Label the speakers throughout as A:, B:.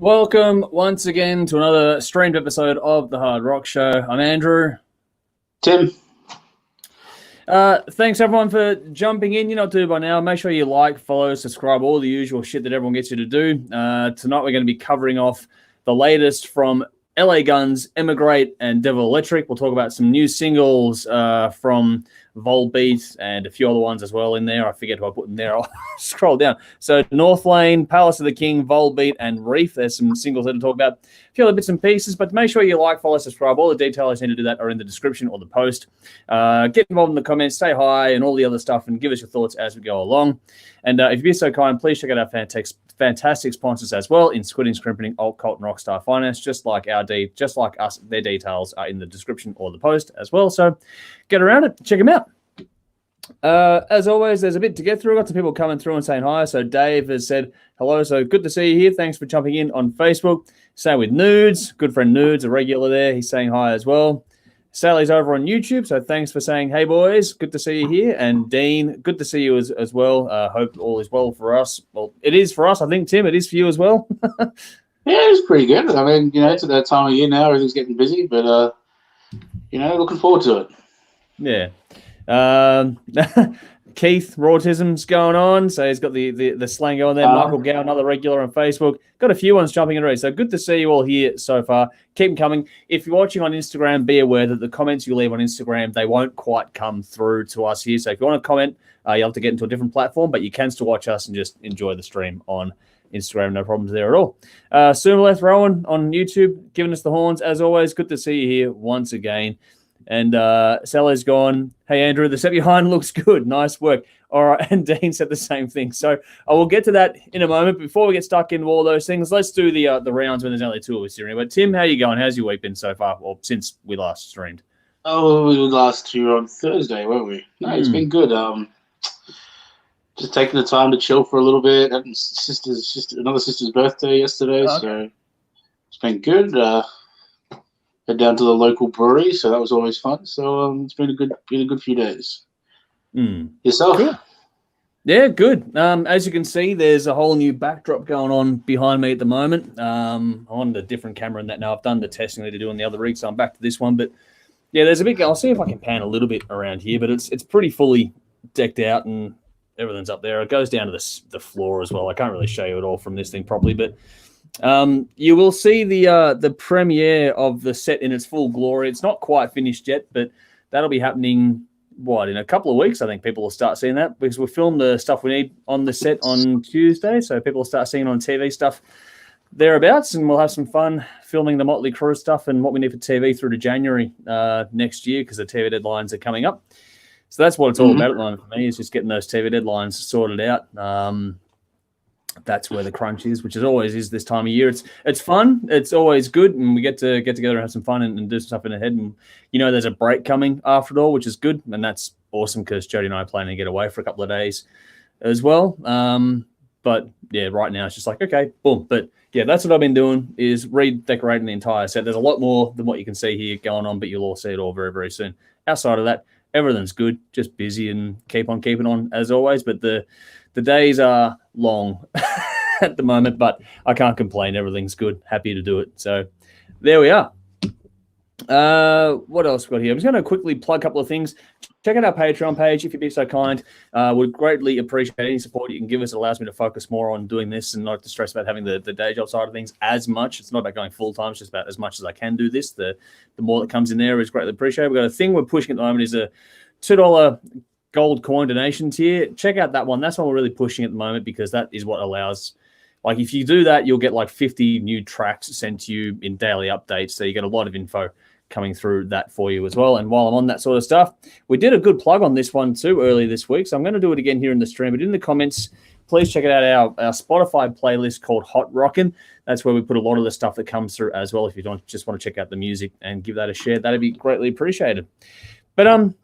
A: Welcome once again to another streamed episode of the Hard Rock Show. I'm Andrew.
B: Tim.
A: Thanks everyone for jumping in. You're not due by now. Make sure you like, follow, subscribe, all the usual shit that everyone gets you to do. Tonight we're going to be covering off the latest from LA Guns, Emigrate, and Devil Electric. We'll talk about some new singles from Volbeat and a few other ones as well in there. I forget who I put in there. I'll scroll down. So Northlane, Palace of the King, Volbeat, and Reef. There's some singles there to talk about. A few other bits and pieces, but make sure you like, follow, subscribe. All the details you need to do that are in the description or the post. Get involved in the comments, say hi, and all the other stuff, and give us your thoughts as we go along. And if you'd be so kind, please check out our fantastic sponsors as well in Squidding, Scrimping, Alt Cult, and Rockstar Finance. Just like us, their details are in the description or the post as well. So get around it, check them out. As always, there's a bit to get through. Got some people coming through and saying hi. So Dave has said hello. So good to see you here. Thanks for jumping in on Facebook. Same with Nudes. Good friend Nudes, a regular there. He's saying hi as well. Sally's over on YouTube, so thanks for saying, hey, boys, good to see you here. And Dean, good to see you as well. Hope all is well for us. Well, it is for us, I think, Tim. It is for you as well.
B: Yeah, it's pretty good. I mean, it's at that time of year now. Everything's getting busy, but, looking forward to it.
A: Yeah. Keith, Rautism's going on, so he's got the slang going there. Michael Gow, another regular on Facebook. Got a few ones jumping in already, so good to see you all here so far. Keep them coming. If you're watching on Instagram, be aware that the comments you leave on Instagram, they won't quite come through to us here. So if you want to comment, you'll have to get into a different platform, but you can still watch us and just enjoy the stream on Instagram. No problems there at all. Sumaleth Rowan on YouTube, giving us the horns. As always, good to see you here once again. And Sally's gone, hey, Andrew, the set behind looks good. Nice work. All right, and Dean said the same thing. So I will get to that in a moment. Before we get stuck into all those things, let's do the rounds when there's only two of us here. But Tim, how you going? How's your week been so far? Well, since we last streamed.
B: Oh, we were last here on Thursday, weren't we? No, it's been good. Just taking the time to chill for a little bit. Having another sister's birthday yesterday, So it's been good. Head down to the local brewery, so that was always fun. So it's been a good few days. Yourself?
A: Good. Yeah, good. As you can see, there's a whole new backdrop going on behind me at the moment. I'm on a different camera and that now. I've done the testing I need to do on the other rig, so I'm back to this one. But yeah, there's a bit. I'll see if I can pan a little bit around here, but it's pretty fully decked out and everything's up there. It goes down to the floor as well. I can't really show you it all from this thing properly, but you will see the premiere of the set in its full glory. It's not quite finished yet, but that'll be happening, in a couple of weeks. I think people will start seeing that because we filmed the stuff we need on the set on Tuesday, so people will start seeing on TV stuff thereabouts, and we'll have some fun filming the Motley Crue stuff and what we need for TV through to January next year because the TV deadlines are coming up. So that's what it's all about at the moment for me, is just getting those TV deadlines sorted out. That's where the crunch is, which is always is this time of year. It's fun. It's always good, and we get together and have some fun and do stuff in the head. And there's a break coming after it all, which is good, and that's awesome because Jody and I are planning to get away for a couple of days as well. But yeah, right now it's just like okay, boom. But yeah, that's what I've been doing is redecorating the entire set. There's a lot more than what you can see here going on, but you'll all see it all very, very soon. Outside of that, everything's good, just busy and keep on keeping on as always. But the days are long at the moment, but I can't complain. Everything's good. Happy to do it. So there we are. What else we got here? I'm just going to quickly plug a couple of things. Check out our Patreon page if you'd be so kind. Would greatly appreciate any support you can give us. It allows me to focus more on doing this and not to stress about having the day job side of things as much. It's not about going full time. It's just about as much as I can do this. The more that comes in there is greatly appreciated. We've got a thing we're pushing at the moment is a $2 gold coin donation tier. Check out that one. That's what we're really pushing at the moment because that is what allows, like if you do that, you'll get like 50 new tracks sent to you in daily updates. So you get a lot of info coming through that for you as well. And while I'm on that sort of stuff, we did a good plug on this one too earlier this week. So I'm going to do it again here in the stream, but in the comments, please check it out our Spotify playlist called Hot Rockin'. That's where we put a lot of the stuff that comes through as well. If you don't just want to check out the music and give that a share, that'd be greatly appreciated. But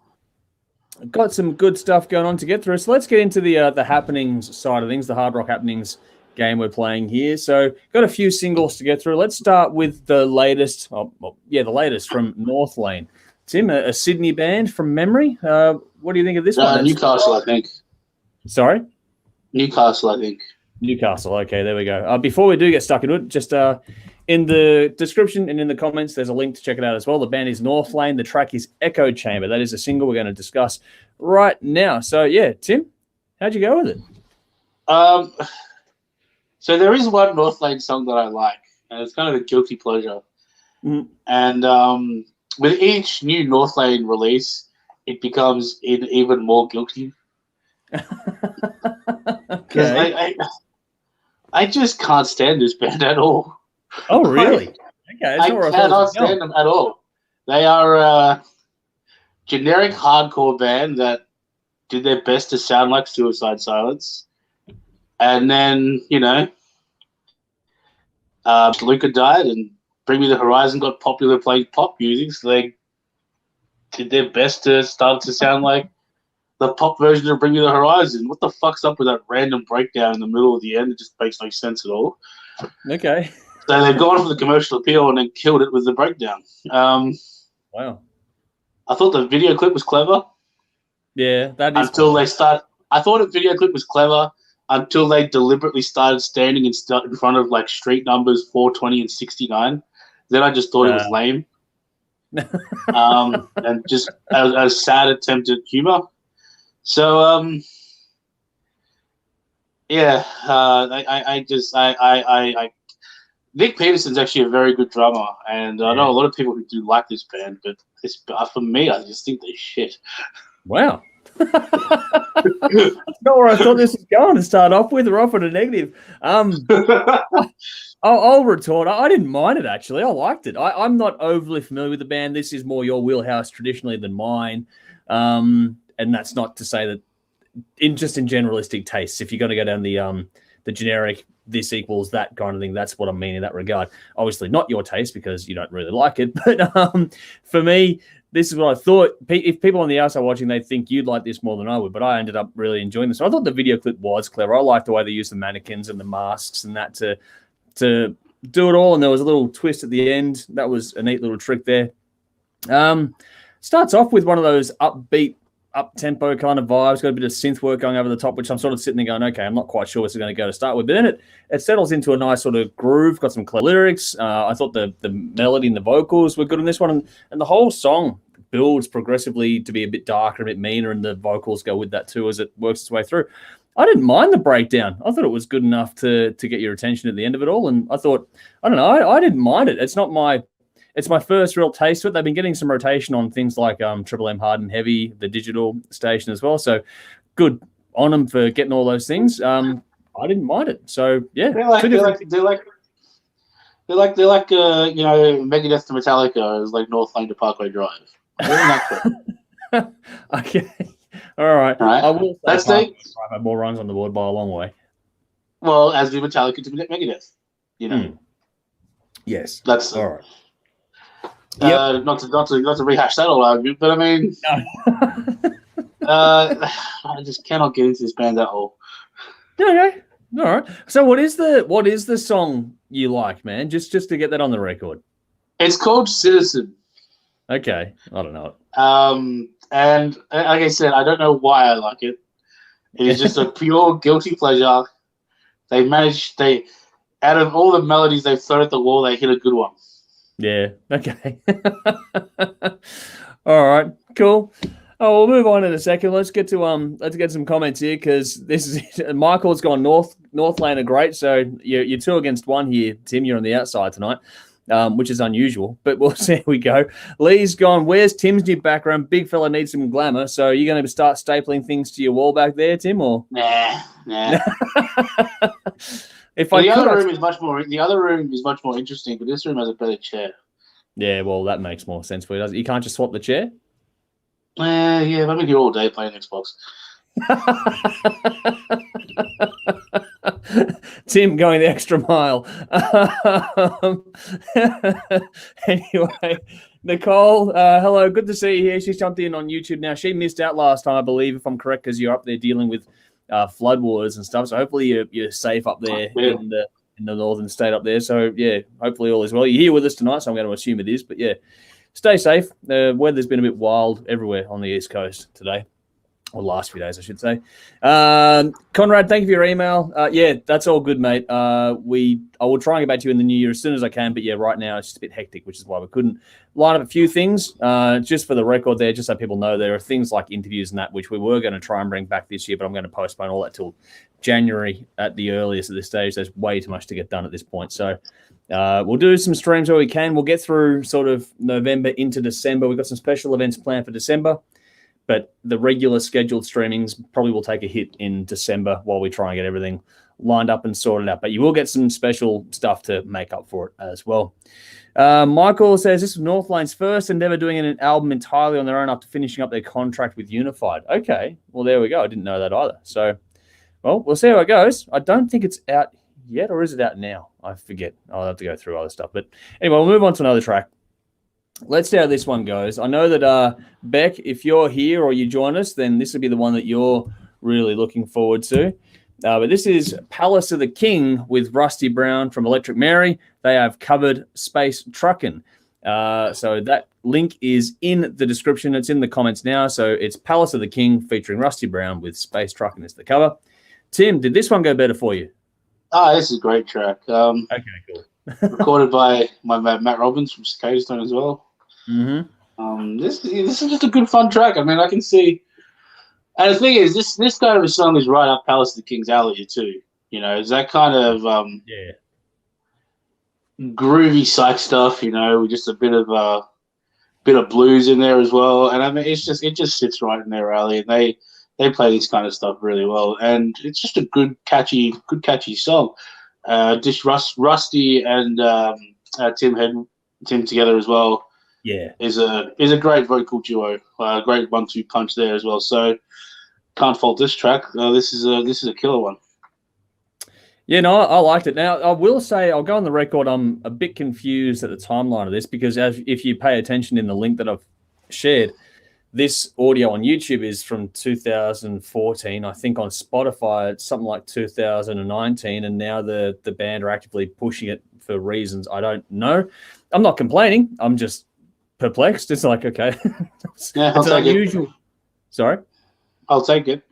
A: got some good stuff going on to get through. So let's get into the happenings side of things, the hard rock happenings game we're playing here. So got a few singles to get through. Let's start with the latest. The latest from Northlane. Tim, a Sydney band from memory. What do you think of this one?
B: Newcastle, I think.
A: Sorry?
B: Newcastle, I think.
A: Newcastle. Okay, there we go. Before we do get stuck into it, just in the description and in the comments, there's a link to check it out as well. The band is Northlane. The track is Echo Chamber. That is a single we're going to discuss right now. So, yeah, Tim, how'd you go with it?
B: So there is one Northlane song that I like, and it's kind of a guilty pleasure.
A: Mm.
B: And with each new Northlane release, it becomes even more guilty.
A: Okay.
B: I just can't stand this band at all.
A: Oh, really? Okay.
B: I cannot stand them at all. They are a generic hardcore band that did their best to sound like Suicide Silence. And then, Luca died and Bring Me the Horizon got popular playing pop music, so they did their best to start to sound like the pop version of Bring Me the Horizon. What the fuck's up with that random breakdown in the middle of the end? It just makes no sense at all.
A: Okay.
B: So they've gone for the commercial appeal and then killed it with the breakdown.
A: Wow.
B: I thought the video clip was clever.
A: Yeah, that is.
B: I thought the video clip was clever until they deliberately started standing in front of like street numbers 420 and 69. Then I just thought it was lame. And just a sad attempt at humor. So, Nick Peterson's actually a very good drummer, and I know a lot of people who do like this band, but for me, I just think they're shit.
A: Wow. That's not where I thought this was going to start off with. We're off on a negative. I'll retort. I didn't mind it, actually. I liked it. I'm not overly familiar with the band. This is more your wheelhouse traditionally than mine. And that's not to say that in generalistic tastes, if you're going to go down the generic this equals that kind of thing, that's what I mean in that regard. Obviously not your taste because you don't really like it. But for me, this is what I thought. If people on the outside watching, they think you'd like this more than I would, but I ended up really enjoying this. I thought the video clip was clever. I liked the way they used the mannequins and the masks and that to do it all. And there was a little twist at the end. That was a neat little trick there. Starts off with one of those upbeat, up-tempo kind of vibes, got a bit of synth work going over the top, which I'm sort of sitting there going, okay, I'm not quite sure what's going to go to start with. But then it settles into a nice sort of groove, got some clever lyrics. I thought the melody and the vocals were good on this one. And the whole song builds progressively to be a bit darker, a bit meaner, and the vocals go with that too as it works its way through. I didn't mind the breakdown. I thought it was good enough to get your attention at the end of it all. And I thought, I don't know, I didn't mind it. It's my first real taste of it. They've been getting some rotation on things like Triple M Hard and Heavy, the digital station as well. So good on them for getting all those things. I didn't mind it. So yeah,
B: they're like Megadeth to Metallica is like Northlane to Parkway Drive.
A: Okay, all right. I will say Parkway Drive had more runs on the board by a long way.
B: Well, as do Metallica to Megadeth.
A: Yes,
B: that's
A: all right.
B: Yep. Not to rehash that all argument, but I mean, I just cannot get into this band at all.
A: Okay, all right. So, what is the song you like, man? Just to get that on the record.
B: It's called Citizen.
A: Okay, I don't know.
B: And like I said, I don't know why I like it. It is just a pure guilty pleasure. Out of all the melodies they've thrown at the wall, they hit a good one.
A: Yeah. Okay. All right. Cool. Oh, we'll move on in a second. Let's get some comments here because this is Michael's gone Northlane are great. So you're 2 against 1 here, Tim. You're on the outside tonight, which is unusual. But we'll see how we go. Lee's gone. Where's Tim's new background? Big fella needs some glamour. So you're going to start stapling things to your wall back there, Tim, or
B: nah. The other room is much more interesting, but this room has a better chair.
A: Yeah, well, that makes more sense for you, doesn't it? You can't just swap the chair?
B: Yeah, I've been here all day playing Xbox.
A: Tim going the extra mile. Anyway, Nicole, hello, good to see you here. She's jumped in on YouTube now. She missed out last time, I believe, if I'm correct, because you're up there dealing with flood waters and stuff. So hopefully you're safe up there in the northern state up there. So yeah, hopefully all is well. You're here with us tonight, so I'm going to assume it is. But yeah, stay safe. The weather's been a bit wild everywhere on the East Coast today. or last few days, I should say. Conrad, thank you for your email. Yeah, that's all good, mate. I will try and get back to you in the new year as soon as I can. But yeah, right now it's just a bit hectic, which is why we couldn't line up a few things. Just for the record there, just so people know, there are things like interviews and that, which we were going to try and bring back this year, but I'm going to postpone all that till January at the earliest at this stage. There's way too much to get done at this point. So we'll do some streams where we can. We'll get through sort of November into December. We've got some special events planned for December. But the regular scheduled streamings probably will take a hit in December while we try and get everything lined up and sorted out. But you will get some special stuff to make up for it as well. Michael says, this is Northlane's first endeavor doing an album entirely on their own after finishing up their contract with Unified. Okay, well, there we go. I didn't know that either. So, well, we'll see how it goes. I don't think it's out yet, or is it out now? I forget. I'll have to go through other stuff. But anyway, we'll move on to another track. Let's see how this one goes. I know that, Beck, if you're here or you join us, then this will be the one that you're really looking forward to. But this is Palace of the King with Rusty Brown from Electric Mary. They have covered Space Truckin. So that link is in the description. It's in the comments now. So it's Palace of the King featuring Rusty Brown with Space Truckin as the cover. Tim, did this one go better for you?
B: This is a great track.
A: Okay, cool.
B: Recorded by my man Matt Robbins from Cicada Stone as well.
A: Mm-hmm.
B: This is just a good fun track. I mean, I can see, and the thing is, this kind of a song is right up Palace of the King's alley too. You know, it's that kind of groovy psych stuff. You know, with just a bit of blues in there as well. And I mean, it just sits right in their alley, and they play this kind of stuff really well. And it's just a good catchy song. Just Rusty and Tim together as well.
A: Yeah,
B: is a great vocal duo, great 1-2 punch there as well. So can't fault this track. This is a killer one.
A: Yeah, no, I liked it. Now I will say, I'll go on the record. I'm a bit confused at the timeline of this because if you pay attention in the link that I've shared, this audio on YouTube is from 2014. I think on Spotify it's something like 2019, and now the band are actively pushing it for reasons I don't know. I'm not complaining. I'm just perplexed. It's like, okay. It's unusual. Sorry?
B: I'll take it.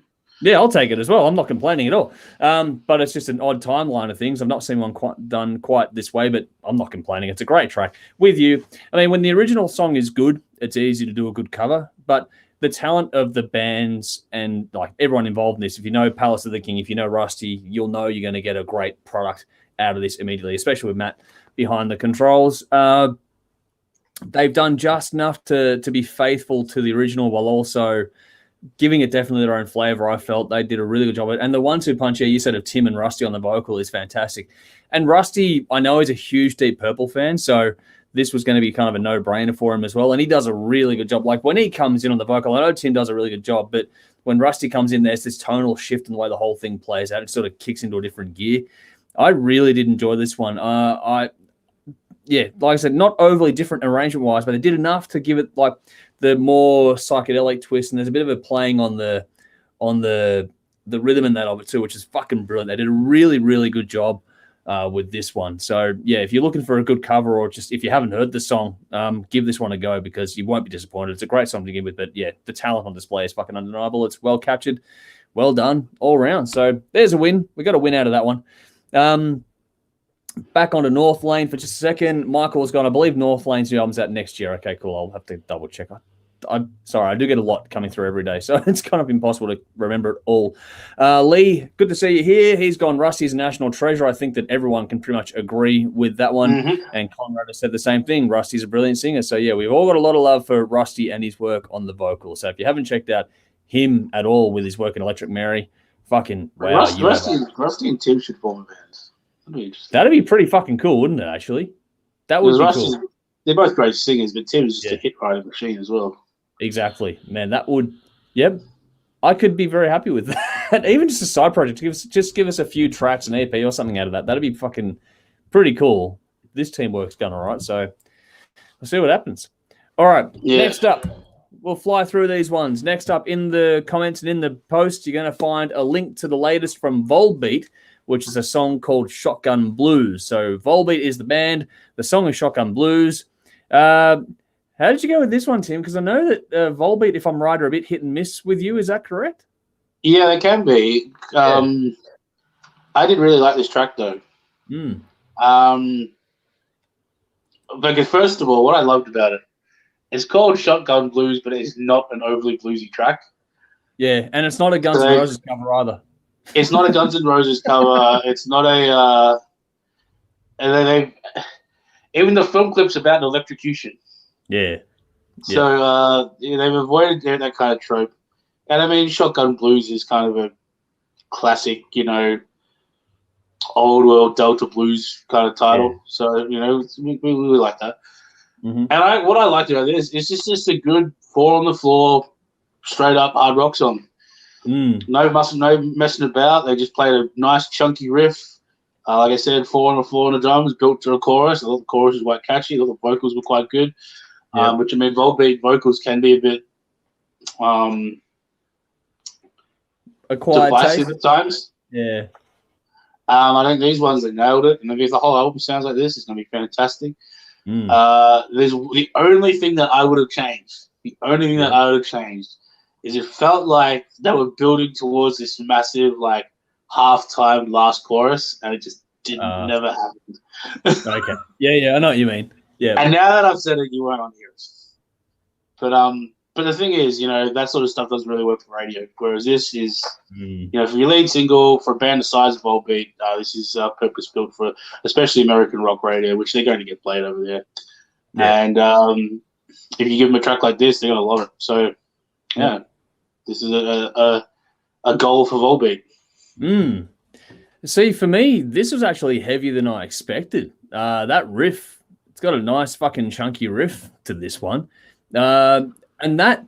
A: Yeah, I'll take it as well. I'm not complaining at all. But it's just an odd timeline of things. I've not seen one done quite this way, but I'm not complaining. It's a great track. With you, I mean, when the original song is good, it's easy to do a good cover. But the talent of the bands and like everyone involved in this, if you know Palace of the King, if you know Rusty, you'll know you're going to get a great product out of this immediately, especially with Matt behind the controls. They've done just enough to be faithful to the original while also giving it definitely their own flavor. I felt they did a really good job. And the 1-2 punch here, you said, of Tim and Rusty on the vocal is fantastic. And Rusty, I know, is a huge Deep Purple fan, so this was going to be kind of a no-brainer for him as well. And he does a really good job. Like when he comes in on the vocal, I know Tim does a really good job, but when Rusty comes in, there's this tonal shift in the way the whole thing plays out. It sort of kicks into a different gear. I really did enjoy this one. Yeah, like I said, not overly different arrangement-wise, but they did enough to give it like the more psychedelic twist, and there's a bit of a playing on the rhythm in that of it too, which is fucking brilliant. They did a really, really good job with this one. So yeah, if you're looking for a good cover, or just if you haven't heard the song, give this one a go because you won't be disappointed. It's a great song to begin with, but yeah, the talent on display is fucking undeniable. It's well captured, well done all around. So there's a win. We got a win out of that one. Back onto Northlane for just a second. Michael's gone. I believe Northlane's new album's out next year. Okay, cool. I'll have to double check. I'm sorry, I do get a lot coming through every day, so it's kind of impossible to remember it all. Lee, good to see you here. He's gone. Rusty's a national treasure. I think that everyone can pretty much agree with that one. Mm-hmm. And Conrad has said the same thing. Rusty's a brilliant singer. So yeah, we've all got a lot of love for Rusty and his work on the vocals. So if you haven't checked out him at all with his work in Electric Mary, fucking wow.
B: Rusty and Tim should form a band.
A: That'd be pretty fucking cool, wouldn't it, actually? That would be cool.
B: They're both great singers, but Tim's just a hit writing machine as well.
A: Exactly. Man, that would... Yep. I could be very happy with that. Even just a side project. Just give us a few tracks, an EP or something out of that. That'd be fucking pretty cool. This teamwork's going all right, so we'll see what happens. All right, Next up. We'll fly through these ones. Next up, in the comments and in the post, you're going to find a link to the latest from Volbeat, which is a song called Shotgun Blues. So Volbeat is the band. The song is Shotgun Blues. How did you go with this one, Tim? Because I know that Volbeat, if I'm right, are a bit hit and miss with you. Is that correct?
B: Yeah, they can be. I did really like this track though. Because first of all, what I loved about it, it's called Shotgun Blues, but it's not an overly bluesy track.
A: Yeah, and it's not a Guns N' Roses cover either.
B: It's not a Guns N' Roses cover. It's not a. And even the film clip's about an electrocution.
A: Yeah.
B: So they've avoided that kind of trope. And I mean, Shotgun Blues is kind of a classic, old world Delta blues kind of title. Yeah. So, we really like that. Mm-hmm. And what I liked about this is just a good 4 on the floor, straight up hard rock song. No messing about. They just played a nice chunky riff. Like I said, 4 on the floor on the drums, built to a chorus. I thought the chorus was quite catchy. I thought the vocals were quite good. Yeah. Which, I mean, Volbeat vocals can be a bit divisive at times.
A: Yeah.
B: I think these ones that nailed it. And if the whole album sounds like this, it's going to be fantastic. There's the only thing that I would have changed. The only thing that I would have changed is it felt like they were building towards this massive, half-time last chorus, and it just never happened.
A: Okay. Yeah, I know what you mean. Yeah.
B: And now that I've said it, you won't want to hear it. But the thing is, that sort of stuff doesn't really work for radio. Whereas this is, for your lead single, for a band the size of Volbeat, this is purpose-built for especially American rock radio, which they're going to get played over there. Yeah. And if you give them a track like this, they're going to love it. So, yeah, this is a goal for Volbeat.
A: See, for me, this was actually heavier than I expected. That riff, it's got a nice fucking chunky riff to this one. And that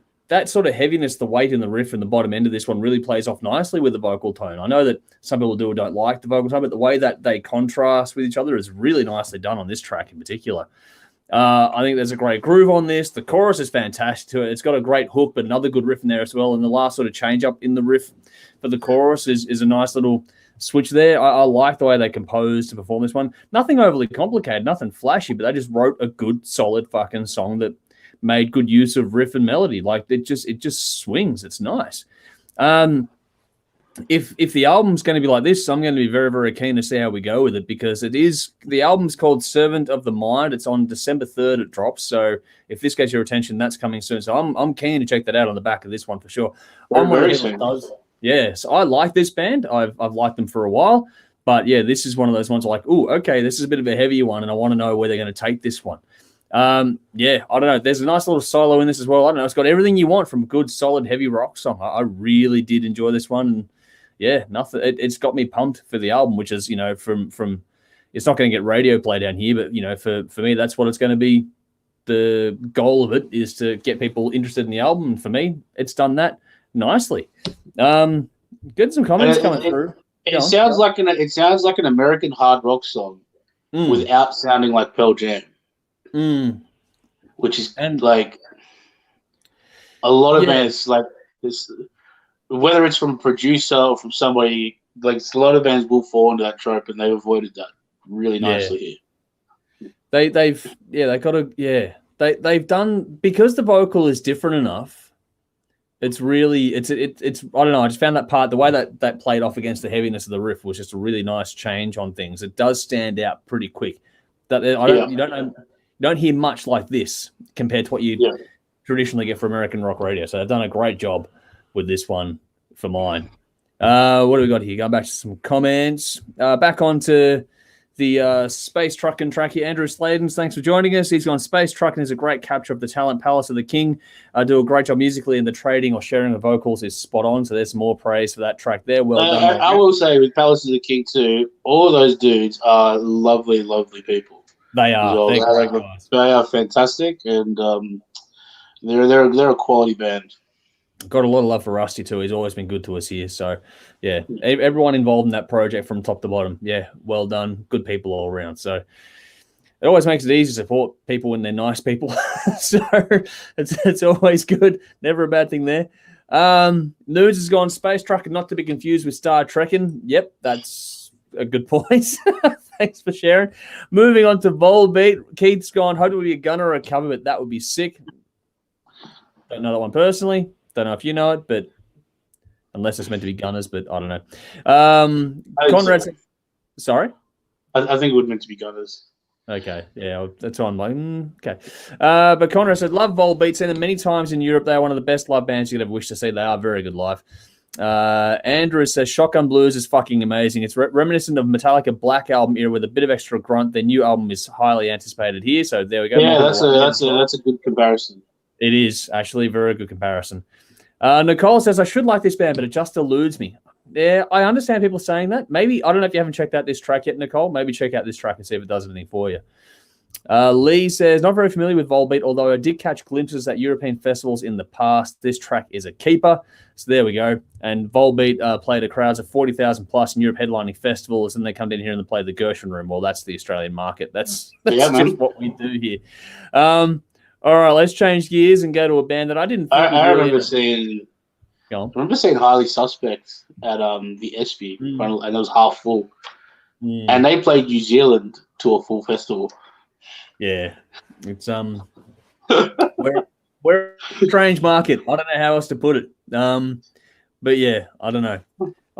A: sort of heaviness, the weight in the riff and the bottom end of this one really plays off nicely with the vocal tone. I know that some people do or don't like the vocal tone, but the way that they contrast with each other is really nicely done on this track in particular. I think there's a great groove on this. The chorus is fantastic to it. It's got a great hook, but another good riff in there as well. And the last sort of change up in the riff for the chorus is a nice little switch there. I like the way they composed to perform this one. Nothing overly complicated, nothing flashy, but they just wrote a good, solid fucking song that made good use of riff and melody. It just swings. It's nice. If the album's going to be like this, I'm going to be very, very keen to see how we go with it, because the album's called Servant of the Mind. It's on December 3rd. It drops. So if this gets your attention, that's coming soon. So I'm keen to check that out on the back of this one for sure. So I like this band. I've liked them for a while, but yeah, this is one of those ones like, okay, this is a bit of a heavier one, and I want to know where they're going to take this one. I don't know. There's a nice little solo in this as well. I don't know. It's got everything you want from a good, solid, heavy rock song. I really did enjoy this one. And yeah, nothing. It's got me pumped for the album, which is, from it's not going to get radio play down here, but for me, that's what it's going to be. The goal of it is to get people interested in the album. And for me, it's done that nicely. Get some comments coming through.
B: It sounds like an American hard rock song without sounding like Pearl Jam. Which is like a lot of bands like this, whether it's from a producer or from somebody, like a lot of bands will fall into that trope, and they've avoided that really nicely here. They've done, because the vocal is different enough. It's really it's I don't know. I just found that part, the way that played off against the heaviness of the riff, was just a really nice change on things. It does stand out pretty quick. You don't hear much like this compared to what you traditionally get for American rock radio. So they've done a great job with this one for mine. What do we got here? Going back to some comments. Back onto the Space Truckin track here. Andrew Sladens, thanks for joining us. He's gone, Space Truckin is a great capture of the talent palace of the king. Do a great job musically, and the trading or sharing of vocals is spot on. So there's some more praise for that track there. Well done. I will say with Palace of the King too, all of those dudes are lovely, lovely people.
A: They are.
B: Well. They are fantastic, and they're a quality band.
A: Got a lot of love for Rusty too. He's always been good to us here. So, yeah, everyone involved in that project from top to bottom. Yeah, well done. Good people all around. So it always makes it easy to support people when they're nice people. So it's always good. Never a bad thing there. Nudes has gone Space Truckin, not to be confused with Star Trekkin. Yep, that's a good point. Thanks for sharing. Moving on to Volbeat. Keith's gone, hope it would be a gunner or a cover, but that would be sick. Don't know that one personally. Don't know if you know it, but unless it's meant to be gunners, but I don't know. Conrad said, sorry?
B: I think it would meant to be gunners.
A: Okay, yeah, that's why I'm like, okay. But Conrad said, love Volbeat. Seen them many times in Europe. They are one of the best live bands you could ever wish to see. They are very good live. Andrew says, Shotgun Blues is fucking amazing. It's reminiscent of Metallica Black album era with a bit of extra grunt. Their new album is highly anticipated here. So there we go.
B: Yeah, that's a good comparison.
A: It is actually a very good comparison. Nicole says, I should like this band, but it just eludes me. Yeah, I understand people saying that. Maybe, I don't know if you haven't checked out this track yet, Nicole. Maybe check out this track and see if it does anything for you. Lee says, not very familiar with Volbeat, although I did catch glimpses at European festivals in the past. This track is a keeper. So there we go. And Volbeat played to crowds of 40,000 plus in Europe headlining festivals, and they come down here and they play the Gershwin Room. Well, that's the Australian market. That's just what we do here. All right, let's change gears and go to a band that I didn't think
B: I remember seeing Highly Suspect at the ESPY, and it was half full. And they played New Zealand to a full festival.
A: Yeah. It's we're a strange market. I don't know how else to put it. But yeah, I don't know.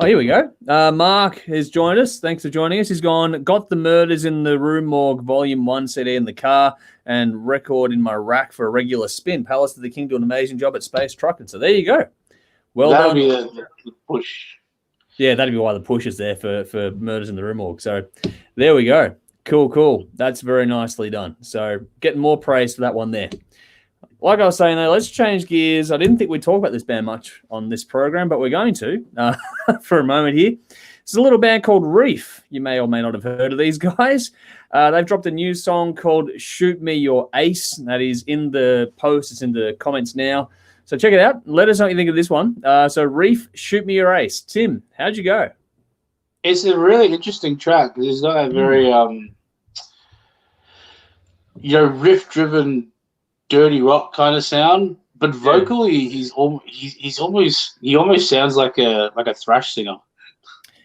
A: Oh, here we go. Mark has joined us. Thanks for joining us. He's gone, got the Murders in the Room Morgue Volume 1 CD in the car and record in my rack for a regular spin. Palace of the King do an amazing job at Space Truckin. So there you go. Well
B: that'll
A: done.
B: Be the push.
A: Yeah, that'd be why the push is there for Murders in the Room Morgue. So there we go. Cool. That's very nicely done. So getting more praise for that one there. Like I was saying, though, let's change gears. I didn't think we'd talk about this band much on this program, but we're going to for a moment here. It's a little band called Reef. You may or may not have heard of these guys. They've dropped a new song called Shoot Me Your Ace. That is in the post. It's in the comments now. So check it out. Let us know what you think of this one. So Reef, Shoot Me Your Ace. Tim, how'd you go?
B: It's a really interesting track. It's got a very, riff-driven, dirty rock kind of sound, but vocally he almost sounds like a thrash singer.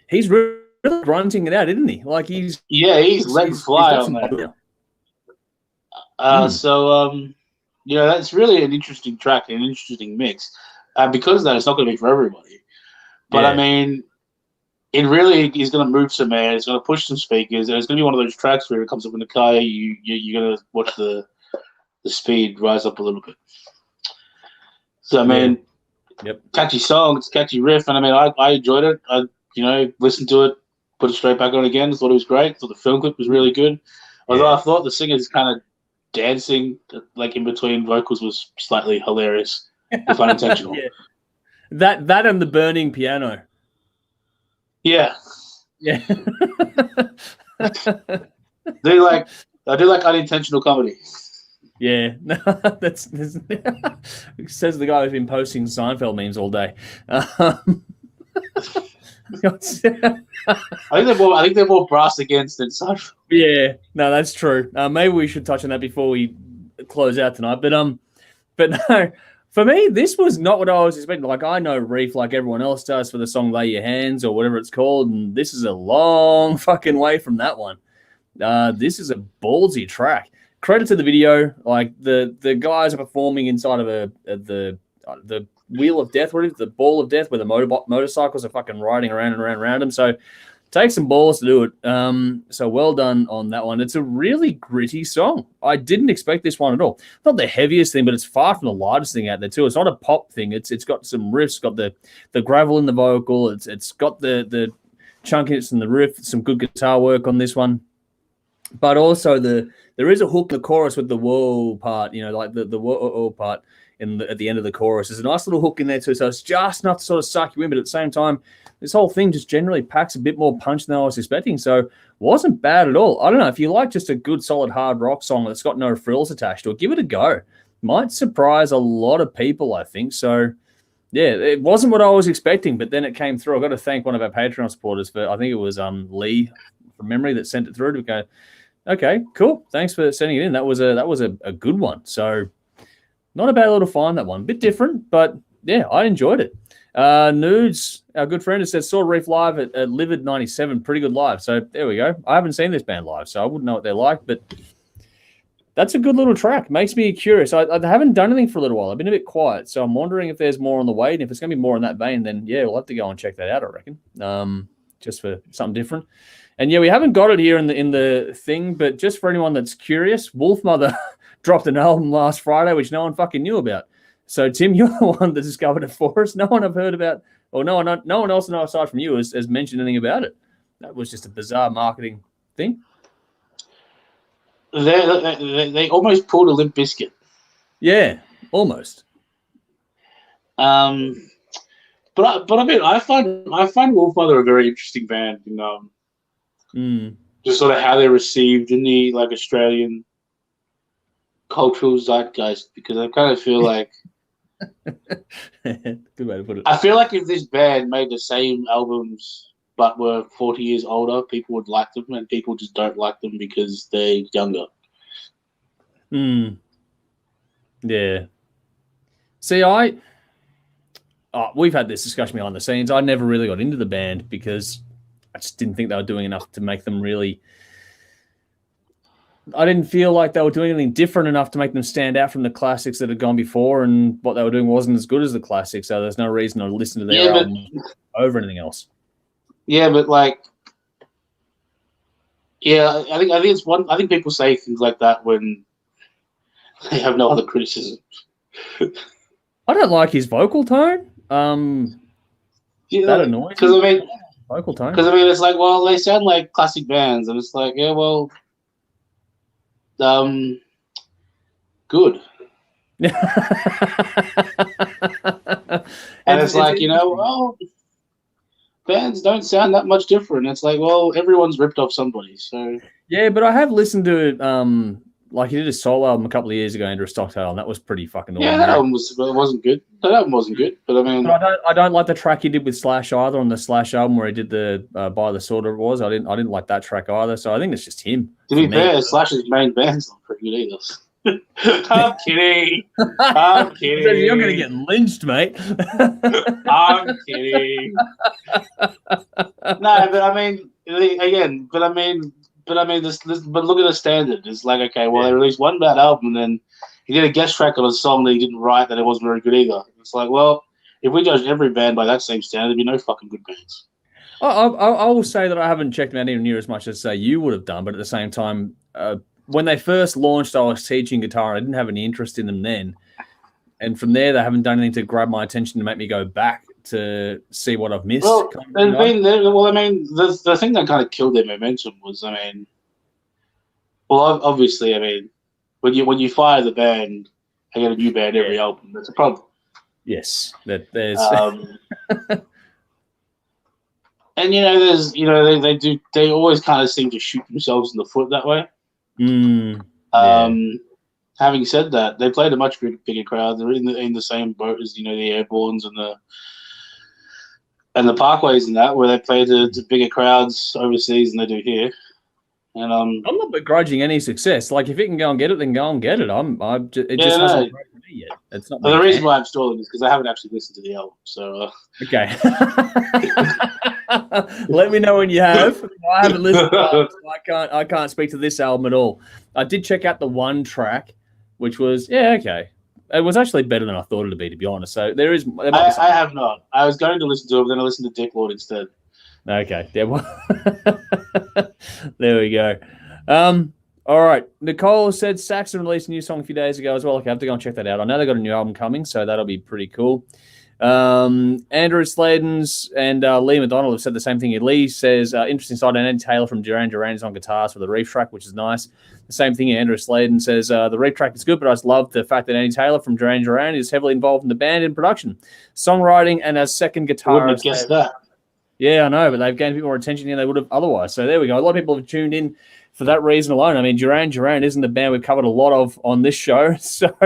B: He's
A: really grunting it out, isn't he? Like he's
B: let fly on that. So that's really an interesting track, an interesting mix. Because of that, it's not going to be for everybody. But I mean, it really is going to move some air. It's going to push some speakers. And it's going to be one of those tracks where it comes up in the car. You're going to watch the speed rise up a little bit. So I mean, catchy song, it's a catchy riff, and I mean, I enjoyed it. I listened to it, put it straight back on again. Thought it was great. Thought the film clip was really good. Although I thought the singer's kind of dancing like in between vocals was slightly hilarious, if unintentional.
A: That and the burning piano.
B: Yeah. I do like unintentional comedy.
A: Yeah, that's says the guy who's been posting Seinfeld memes all day.
B: I think they're more brass against than Seinfeld.
A: Yeah, no, that's true. Maybe we should touch on that before we close out tonight. But no, for me, this was not what I was expecting. Like I know Reef like everyone else does for the song "Lay Your Hands" or whatever it's called, and this is a long fucking way from that one. This is a ballsy track. Credit to the video, like the guys are performing inside of the wheel of death, what is it? The ball of death, where the motorcycles are fucking riding around and around them. So take some balls to do it. So well done on that one. It's a really gritty song. I didn't expect this one at all. Not the heaviest thing, but it's far from the lightest thing out there too. It's not a pop thing. It's got some riffs, got the gravel in the vocal. It's got the chunkiness in the riff. Some good guitar work on this one. But also there is a hook in the chorus with the whoa part, like the whoa part at the end of the chorus. There's a nice little hook in there too, so it's just enough to sort of suck you in, but at the same time, this whole thing just generally packs a bit more punch than I was expecting, so wasn't bad at all. I don't know, if you like just a good solid hard rock song that's got no frills attached to it, give it a go. Might surprise a lot of people, I think. So yeah, it wasn't what I was expecting, but then it came through. I've got to thank one of our Patreon supporters for, I think it was Lee from memory, that sent it through to go, okay, cool. Thanks for sending it in. That was a good one. So not a bad little find, that one. Bit different, but yeah, I enjoyed it. Nudes, our good friend, has said saw Reef live at Livid 97, pretty good live. So there we go. I haven't seen this band live, so I wouldn't know what they're like, but that's a good little track. Makes me curious. I haven't done anything for a little while. I've been a bit quiet, so I'm wondering if there's more on the way. And if it's going to be more in that vein, then yeah, we'll have to go and check that out, I reckon, just for something different. And yeah, we haven't got it here in the thing, but just for anyone that's curious, Wolfmother dropped an album last Friday, which no one fucking knew about. So Tim, you're the one that discovered it for us. No one I've heard about, or no one else aside from you has mentioned anything about it. That was just a bizarre marketing thing.
B: They almost pulled a Limp Bizkit.
A: Yeah, almost.
B: But I mean, I find Wolfmother a very interesting band. Just sort of how they're received in the like Australian cultural zeitgeist, because I kind of feel like
A: good way to put it.
B: I feel like if this band made the same albums but were 40 years older, people would like them, and people just don't like them because they're younger.
A: Yeah. See, we've had this discussion behind the scenes. I never really got into the band because I just didn't think they were doing enough to make them really... I didn't feel like they were doing anything different enough to make them stand out from the classics that had gone before, and what they were doing wasn't as good as the classics, so there's no reason to listen to their album over anything else.
B: Yeah, but like, yeah, I think it's one. I think people say things like that when they have no other criticism.
A: I don't like his vocal tone. That annoys me.
B: Because I mean,
A: vocal tone.
B: Because I mean, it's like, well, they sound like classic bands, and it's like, yeah, well, good. And it's like, well, bands don't sound that much different. It's like, well, everyone's ripped off somebody. So
A: yeah, but I have listened to it. Like he did a solo album a couple of years ago, Andrew Stockdale, and that was pretty fucking awesome.
B: Yeah, that album wasn't good. That album wasn't good, but I mean,
A: but I don't like the track he did with Slash either on the Slash album where he did the By the Sword it was. I didn't like that track either. So I think it's just him.
B: To be fair, Slash's main band's not pretty good either. I'm kidding. I'm kidding.
A: You're going to get lynched, mate.
B: I'm kidding. No, but I mean, again, but look at the standard. It's like, okay, well, they released one bad album, and then he did a guest track on a song that he didn't write that it wasn't very good either. It's like, well, if we judged every band by that same standard, there'd be no fucking good bands.
A: I will say that I haven't checked them out even near as much as you would have done, but at the same time, when they first launched, I was teaching guitar. I didn't have any interest in them then. And from there, they haven't done anything to grab my attention to make me go back to see what I've missed.
B: Well, the thing that kind of killed their momentum was, obviously, when you fire the band, I get a new band every album. That's a problem.
A: Yes, that there's.
B: And they always kind of seem to shoot themselves in the foot that way. Having said that, they played a much bigger crowd. They're in the same boat as the Airborns and the Parkways and that, where they play to bigger crowds overseas than they do here. And I'm
A: not begrudging any success. Like if it can go and get it, then go and get it. Hasn't broken me yet. It's not.
B: The reason why I'm stalling is because I haven't actually listened to the album. So
A: okay. Let me know when you have. I haven't listened to it, so I can't speak to this album at all. I did check out the one track, which was okay. It was actually better than I thought it'd be, to be honest. So there
B: I have not. I was going to listen to it, but then I listened to Dick Lord instead.
A: Okay. There we go. All right. Nicole said Saxon released a new song a few days ago as well. Okay, I have to go and check that out. I know they got a new album coming, so that'll be pretty cool. Andrew Sladens and Lee McDonald have said the same thing. Lee says, interesting side, and Andy Taylor from Duran Duran is on guitars for the Reef track, which is nice. The same thing, Andrew Sladen says, the Reef track is good, but I just love the fact that Andy Taylor from Duran Duran is heavily involved in the band and production, songwriting, and as second guitarist.
B: Wouldn't have guessed that.
A: Yeah, I know, but they've gained a bit more attention than they would have otherwise. So there we go. A lot of people have tuned in for that reason alone. I mean, Duran Duran isn't a band we've covered a lot of on this show. So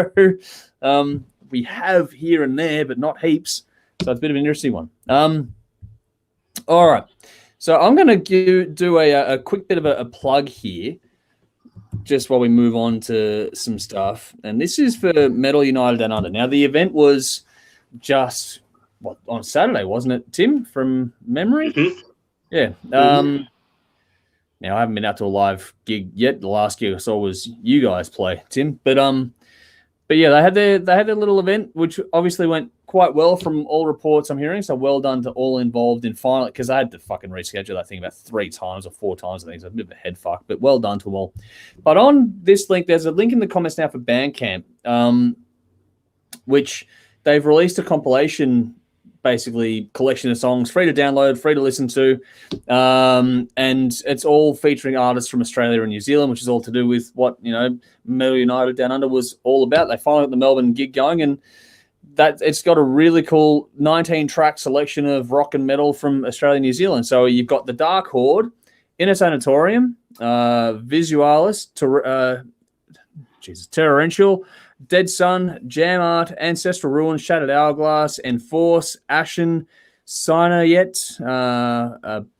A: we have here and there, but not heaps. So it's a bit of an interesting one. All right. So I'm going to do a quick bit of a plug here, just while we move on to some stuff. And this is for Metal United Down Under. Now, the event was just on Saturday, wasn't it, Tim? From memory, yeah. Now I haven't been out to a live gig yet. The last gig I saw was you guys play, Tim. But yeah, they had their little event, which obviously went quite well from all reports I'm hearing. So well done to all involved in final, because I had to fucking reschedule that thing about 3 times or 4 times. I think it's a bit of a head fuck, but well done to them all. But on this link, there's a link in the comments now for Bandcamp, which they've released a compilation, basically collection of songs, free to download, free to listen to, and it's all featuring artists from Australia and New Zealand, which is all to do with what Metal United Down Under was all about. They finally got the Melbourne gig going, and that it's got a really cool 19-track selection of rock and metal from Australia and New Zealand. So you've got the Dark Horde, Inner Sanatorium, Visualis, Terrorential, Dead Sun, Jam Art, Ancestral Ruin, Shattered Hourglass, Enforce, Ashen, Sinayet,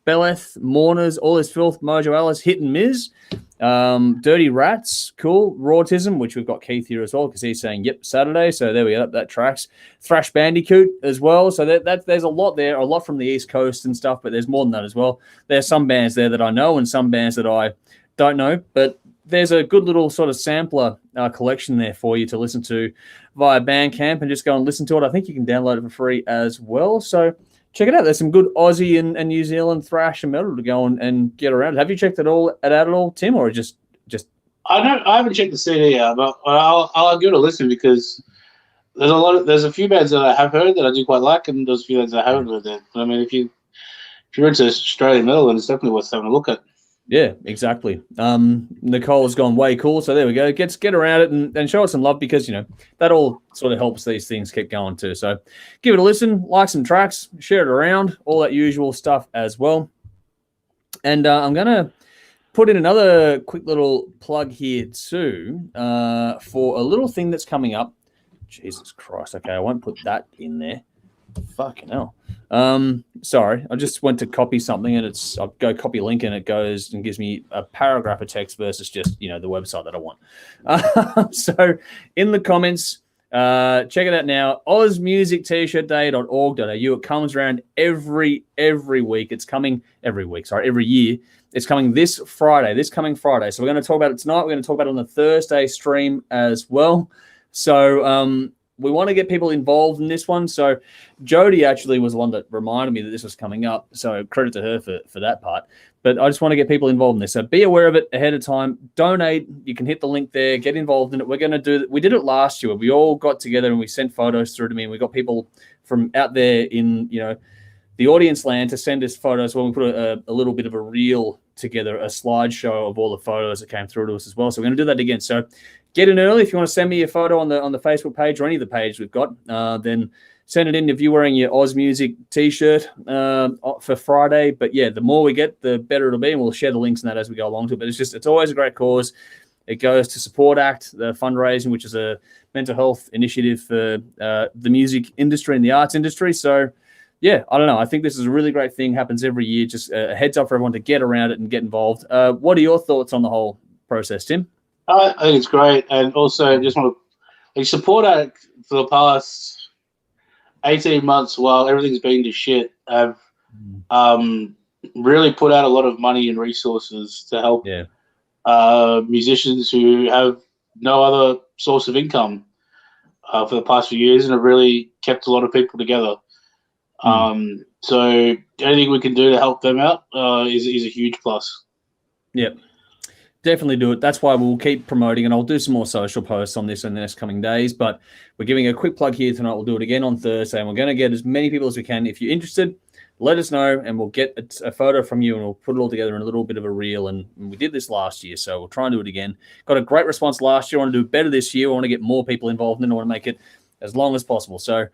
A: Beleth, Mourners, All Is Filth, Mojo Alice, Hit and Miz, Dirty Rats, cool, Rautism, which we've got Keith here as well, because he's saying, yep, Saturday, so there we go, that tracks. Thrash Bandicoot as well, so there's a lot there, a lot from the East Coast and stuff, but there's more than that as well. There's some bands there that I know and some bands that I don't know, but there's a good little sort of sampler collection there for you to listen to via Bandcamp, and just go and listen to it. I think you can download it for free as well. So check it out. There's some good Aussie and New Zealand thrash and metal to go and get around. Have you checked it out at all, Tim, or just?
B: I haven't checked the CD out, but I'll give it a listen, because there's a few bands that I have heard that I do quite like, and there's a few bands that I haven't heard that. I mean, if you're into Australian metal, then it's definitely worth having a look at.
A: Yeah, exactly. Nicole has gone way cool, so there we go. Get around it and show us some love, because that all sort of helps these things keep going too. So give it a listen, like some tracks, share it around, all that usual stuff as well. And I'm gonna put in another quick little plug here too, for a little thing that's coming up. Jesus Christ! Okay, I won't put that in there. Fucking hell. Sorry, I just went to copy something, and I'll go copy a link, and it goes and gives me a paragraph of text versus just the website that I want. So in the comments, check it out now. Aus Music T-Shirt Day.org.au. It comes around every week. It's coming every year. It's coming this coming Friday. So we're going to talk about it tonight. We're going to talk about it on the Thursday stream as well. So we want to get people involved in this one. So Jody actually was the one that reminded me that this was coming up. So credit to her for that part. But I just want to get people involved in this. So be aware of it ahead of time. Donate. You can hit the link there. Get involved in it. We're going to do. We did it last year. We all got together and we sent photos through to me. And we got people from out there in the audience land to send us photos. Well, we put a little bit of a reel together, a slideshow of all the photos that came through to us as well. So we're going to do that again. So get in early. If you want to send me a photo on the Facebook page or any of the pages we've got, then send it in if you're wearing your Aus Music T-shirt for Friday. But yeah, the more we get, the better it'll be, and we'll share the links in that as we go along to it. But it's always a great cause. It goes to Support ACT, the fundraising, which is a mental health initiative for the music industry and the arts industry. So yeah, I don't know. I think this is a really great thing. Happens every year. Just a heads up for everyone to get around it and get involved. What are your thoughts on the whole process, Tim?
B: I think it's great, and also just want to support it for the past 18 months while everything's been to shit. I've really put out a lot of money and resources to help musicians who have no other source of income for the past few years, and have really kept a lot of people together. So anything we can do to help them out is a huge plus. Yep.
A: Definitely do it. That's why we'll keep promoting, and I'll do some more social posts on this in the next coming days. But we're giving a quick plug here tonight. We'll do it again on Thursday, and we're going to get as many people as we can. If you're interested, let us know, and we'll get a photo from you, and we'll put it all together in a little bit of a reel. And we did this last year, so we'll try and do it again. Got a great response last year. I want to do better this year. I want to get more people involved, and I want to make it as long as possible. So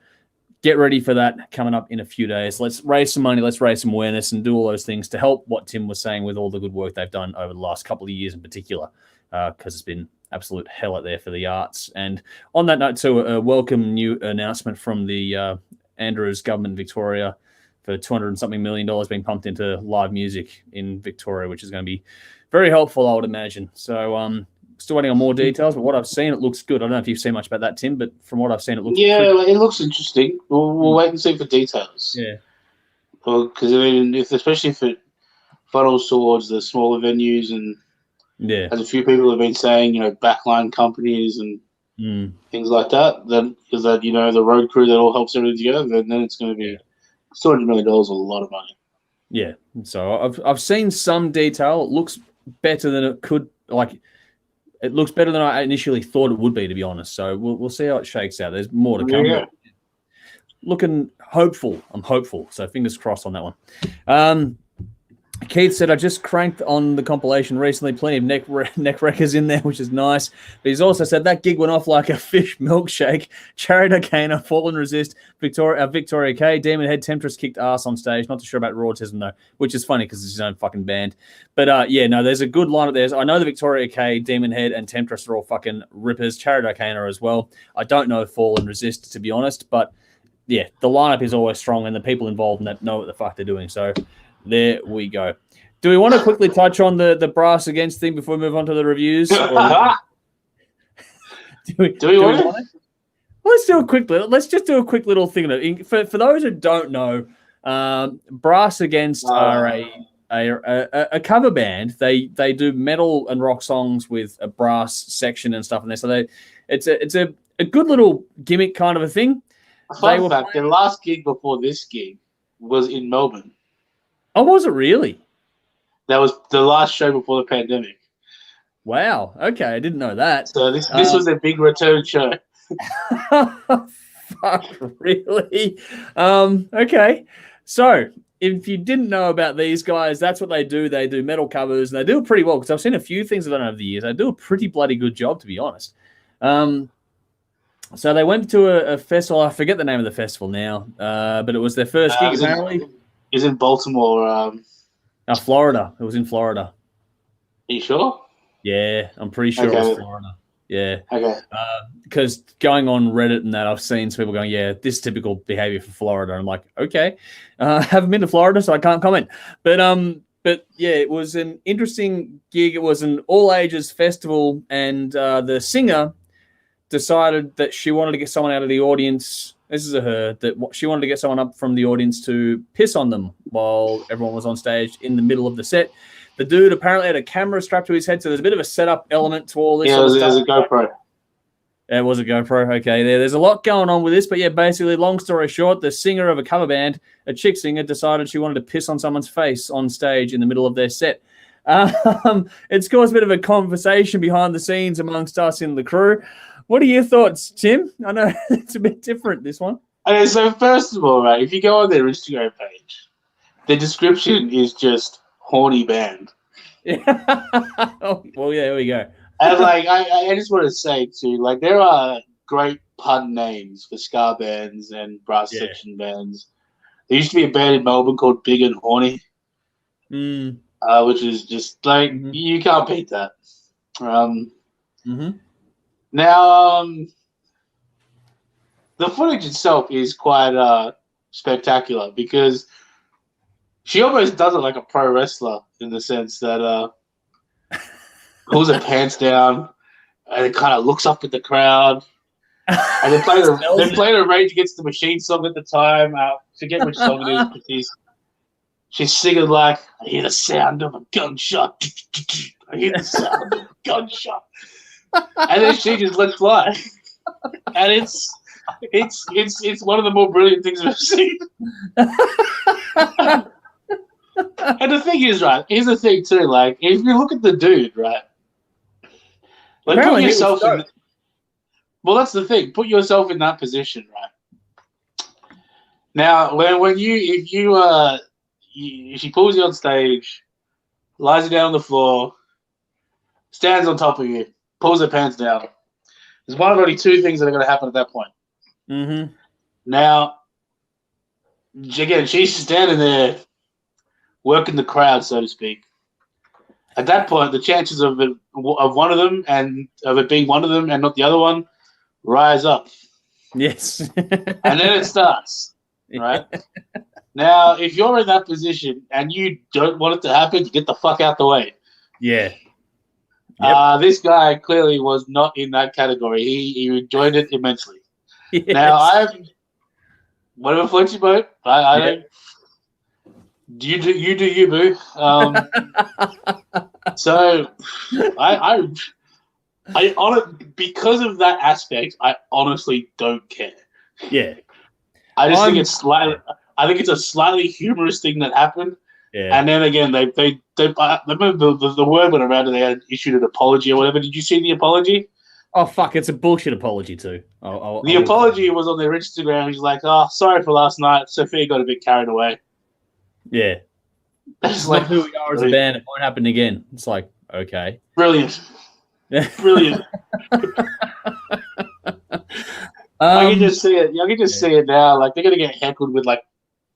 A: get ready for that coming up in a few days. Let's raise some money. Let's raise some awareness and do all those things to help what Tim was saying with all the good work they've done over the last couple of years in particular, because it's been absolute hell out there for the arts. And on that note, too, a welcome new announcement from the Andrews government in Victoria for $200 and something million being pumped into live music in Victoria, which is going to be very helpful, I would imagine. So still waiting on more details, but what I've seen, it looks good. I don't know if you've seen much about that, Tim, but from what I've seen, it looks
B: it looks interesting. We'll wait and see for details.
A: Yeah.
B: Because I mean, especially if it funnels towards the smaller venues, and as a few people have been saying, backline companies and things like that, then is that the road crew that all helps everything together, then it's going to be $200 million, a lot of money.
A: Yeah. So I've seen some detail. It looks better than it could. It looks better than I initially thought it would be, to be honest. So we'll see how it shakes out. There's more to come.
B: Yeah.
A: Looking hopeful. I'm hopeful. So fingers crossed on that one. Keith said, I just cranked on the compilation recently. Plenty of neck wreckers in there, which is nice. But he's also said that gig went off like a fish milkshake. Charity Arcana, Fall and Resist, Victoria K, Demon Head, Temptress kicked ass on stage. Not too sure about Rautism, though, which is funny because it's his own fucking band. But, there's a good lineup there. I know the Victoria K, Demon Head, and Temptress are all fucking rippers. Charity Arcana as well. I don't know Fall and Resist, to be honest. But, yeah, the lineup is always strong, and the people involved in that know what the fuck they're doing. So there we go. Do we want to quickly touch on the brass against thing before we move on to the reviews? Do we want to? Let's do a quick little. Let's just do a quick little thing. For those who don't know, Brass Against are a cover band. They do metal and rock songs with a brass section and stuff in there. So it's a good little gimmick kind of a thing.
B: Fun fact: their last gig before this gig was in Melbourne.
A: Oh, was it really? That
B: was the last show before the pandemic.
A: Wow. Okay, I didn't know that.
B: So this was their big return show.
A: Fuck, really? Okay. So if you didn't know about these guys, that's what they do. They do metal covers, and they do it pretty well because I've seen a few things I've done over the years. They do a pretty bloody good job, to be honest. So they went to a festival. I forget the name of the festival now, but it was their first gig, apparently.
B: It was in Baltimore.
A: Florida. It was in Florida.
B: Are you sure?
A: Yeah, I'm pretty sure it was Florida. Yeah.
B: Okay.
A: Because going on Reddit and that, I've seen some people going, yeah, this is typical behavior for Florida. I'm like, okay. Haven't been to Florida, so I can't comment. But yeah, it was an interesting gig. It was an all-ages festival, and the singer decided that she wanted to get someone out of the audience. This is that she wanted to get someone up from the audience to piss on them while everyone was on stage in the middle of the set. The dude apparently had a camera strapped to his head, so there's a bit of a setup element to all this.
B: Yeah, there's a GoPro.
A: Yeah, it was a GoPro. Okay, there's a lot going on with this, but yeah, basically, long story short, the singer of a cover band, a chick singer, decided she wanted to piss on someone's face on stage in the middle of their set. It's caused a bit of a conversation behind the scenes amongst us in the crew. What are your thoughts, Tim? I know it's a bit different, this one.
B: Okay, so first of all, right, if you go on their Instagram page, the description is just horny band.
A: Yeah. Well, yeah, there we go.
B: And I just want to say too, there are great pun names for ska bands and brass section bands. There used to be a band in Melbourne called Big and Horny, which is just you can't beat that. Now, the footage itself is quite spectacular because she almost does it like a pro wrestler in the sense that pulls her pants down and it kind of looks up at the crowd. And they're playing a Rage Against the Machine song at the time. Forget which song it is. She's singing I hear the sound of a gunshot. I hear the sound of a gunshot. And then she just lets fly, and it's one of the more brilliant things I've ever seen. And the thing is, right? Here's the thing too. If you look at the dude, right? Put yourself in. Well, that's the thing. Put yourself in that position, right? Now, if she pulls you on stage, lies you down on the floor, stands on top of you, pulls her pants down. There's one of only two things that are going to happen at that point.
A: Mm-hmm.
B: Now, again, she's standing there working the crowd, so to speak. At that point, the chances of one of them and of it being one of them and not the other one rise up.
A: Yes.
B: And then it starts, right? Now, if you're in that position and you don't want it to happen, you get the fuck out the way.
A: Yeah. Yep.
B: This guy clearly was not in that category. He enjoyed it immensely.
A: Yes.
B: Now, whatever floats your boat. I don't. You do you, boo. So because of that aspect, I honestly don't care.
A: Yeah.
B: I just think it's a slightly humorous thing that happened.
A: Yeah.
B: And then again, they remember the word went around and they had issued an apology or whatever. Did you see the apology?
A: Oh fuck! It's a bullshit apology too.
B: The apology was on their Instagram. He's like, "Oh, sorry for last night. Sophia got a bit carried away."
A: Yeah. It's like who we are as a band. It won't happen again. It's like, okay.
B: Brilliant. Brilliant. I can just see it. I can just see it now. Like, they're going to get heckled with, like,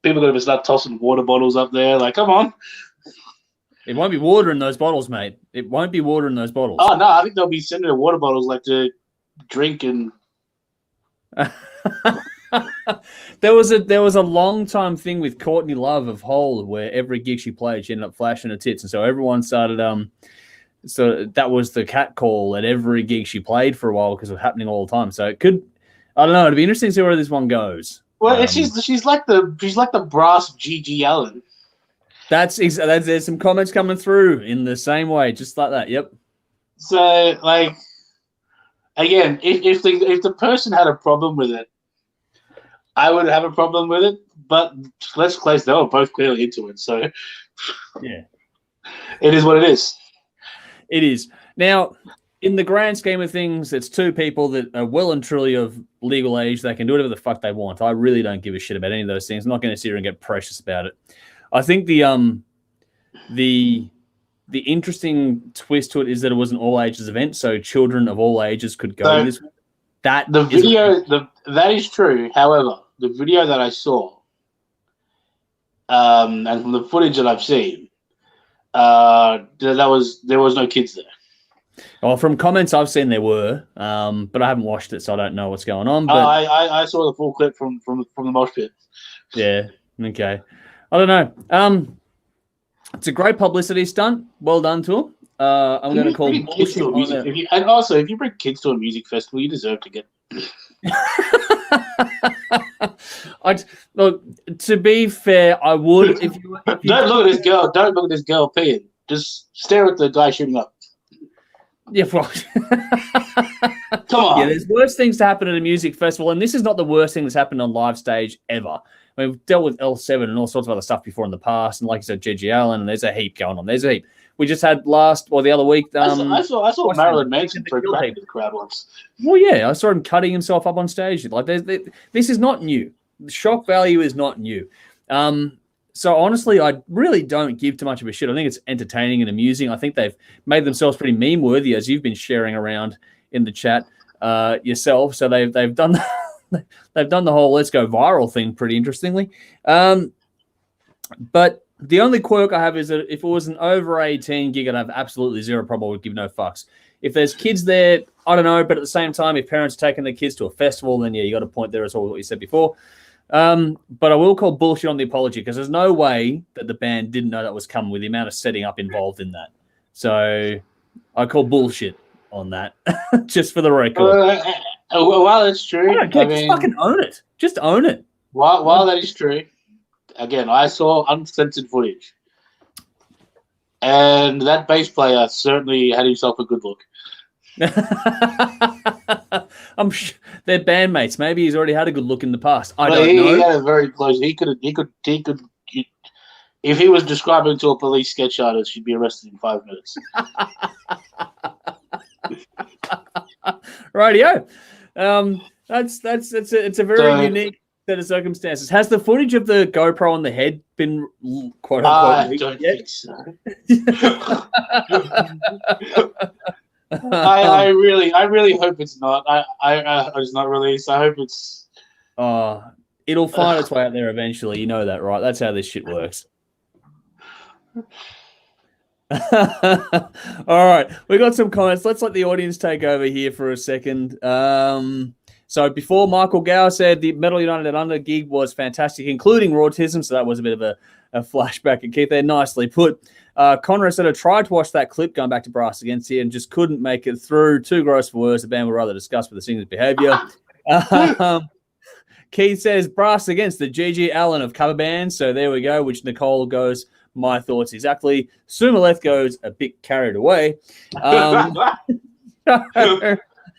B: people are going to start tossing water bottles up there. Like, come on.
A: It won't be water in those bottles, mate. It won't be water in those bottles.
B: Oh, no. I think they'll be sending water bottles, like, to drink and...
A: There was a long time thing with Courtney Love of Hole where every gig she played, she ended up flashing her tits, and so everyone started so that was the cat call at every gig she played for a while because it was happening all the time. So it could, I don't know, it'd be interesting to see where this one goes.
B: Well, she's like the brass Gigi Allen.
A: There's some comments coming through in the same way, just like that. Yep.
B: So, like, again, if the person had a problem with it, I would have a problem with it. But let's place they were both clearly into it. So,
A: yeah,
B: it is what it is.
A: It is. Now, in the grand scheme of things, it's two people that are well and truly of legal age. They can do whatever the fuck they want. I really don't give a shit about any of those things. I'm not going to sit here and get precious about it. I think the interesting twist to it is that it was an all ages event, so children of all ages could go to this one. That
B: is true. However, the video that I saw, and from the footage that I've seen, there was no kids there.
A: Well, from comments I've seen there were, but I haven't watched it, so I don't know what's going on. But
B: I saw the full clip from the mosh pit.
A: Yeah. Okay. I don't know. It's a great publicity stunt. Well done to him. I'm going to call bullshit on it.
B: And also, if you bring kids to a music festival, you deserve to get.
A: Look, to be fair, I would. If you
B: don't look at this girl. Don't look at this girl peeing. Just stare at the guy shooting up.
A: Yeah, right.
B: Come on.
A: Yeah, there's worse things to happen at a music festival, and this is not the worst thing that's happened on live stage ever. I mean, we've dealt with L7 and all sorts of other stuff before in the past, and like you said, Gigi Allen, and there's a heap going on. There's a heap. We just had the other week.
B: I saw Marilyn Manson throw crack into the crowd once.
A: Well, yeah, I saw him cutting himself up on stage. Like, this is not new. The shock value is not new. So honestly, I really don't give too much of a shit. I think it's entertaining and amusing. I think they've made themselves pretty meme worthy, as you've been sharing around in the chat yourself. So they've done they've done the whole let's go viral thing pretty interestingly. But the only quirk I have is that if it was an over 18 gig, I'd have absolutely zero problem. I would give no fucks. If there's kids there, I don't know. But at the same time, if parents are taking their kids to a festival, then yeah, you got a point there as well, what you said before. But I will call bullshit on the apology because there's no way that the band didn't know that was coming with the amount of setting up involved in that. So I call bullshit on that, just for the record.
B: While it's true,
A: I don't care. Just fucking own it. Just own it.
B: While that is true, again, I saw uncensored footage, and that bass player certainly had himself a good look.
A: I'm sure they're bandmates. Maybe he's already had a good look in the past. I don't know.
B: He had a very close. He could. If he was describing to a police sketch artist, he'd be arrested in 5 minutes.
A: Rightio. It's a very unique set of circumstances. Has the footage of the GoPro on the head been quote unquote?
B: I don't think so. I really hope it's not. It's not released. I hope it's.
A: It'll find its way out there eventually. You know that, right? That's how this shit works. All right, we got some comments. Let's let the audience take over here for a second. So before, Michael Gower said the Metal United Under gig was fantastic, including Rautism. So that was a bit of a flashback at Keith there. Nicely put. Conrad said, I tried to watch that clip going back to Brass Against here and just couldn't make it through. Too gross for words. The band would rather discuss with the singer's behavior. Keith says, Brass Against, the G.G. Allen of cover bands. So there we go, which Nicole goes, my thoughts exactly. Sumaleth goes a bit carried away.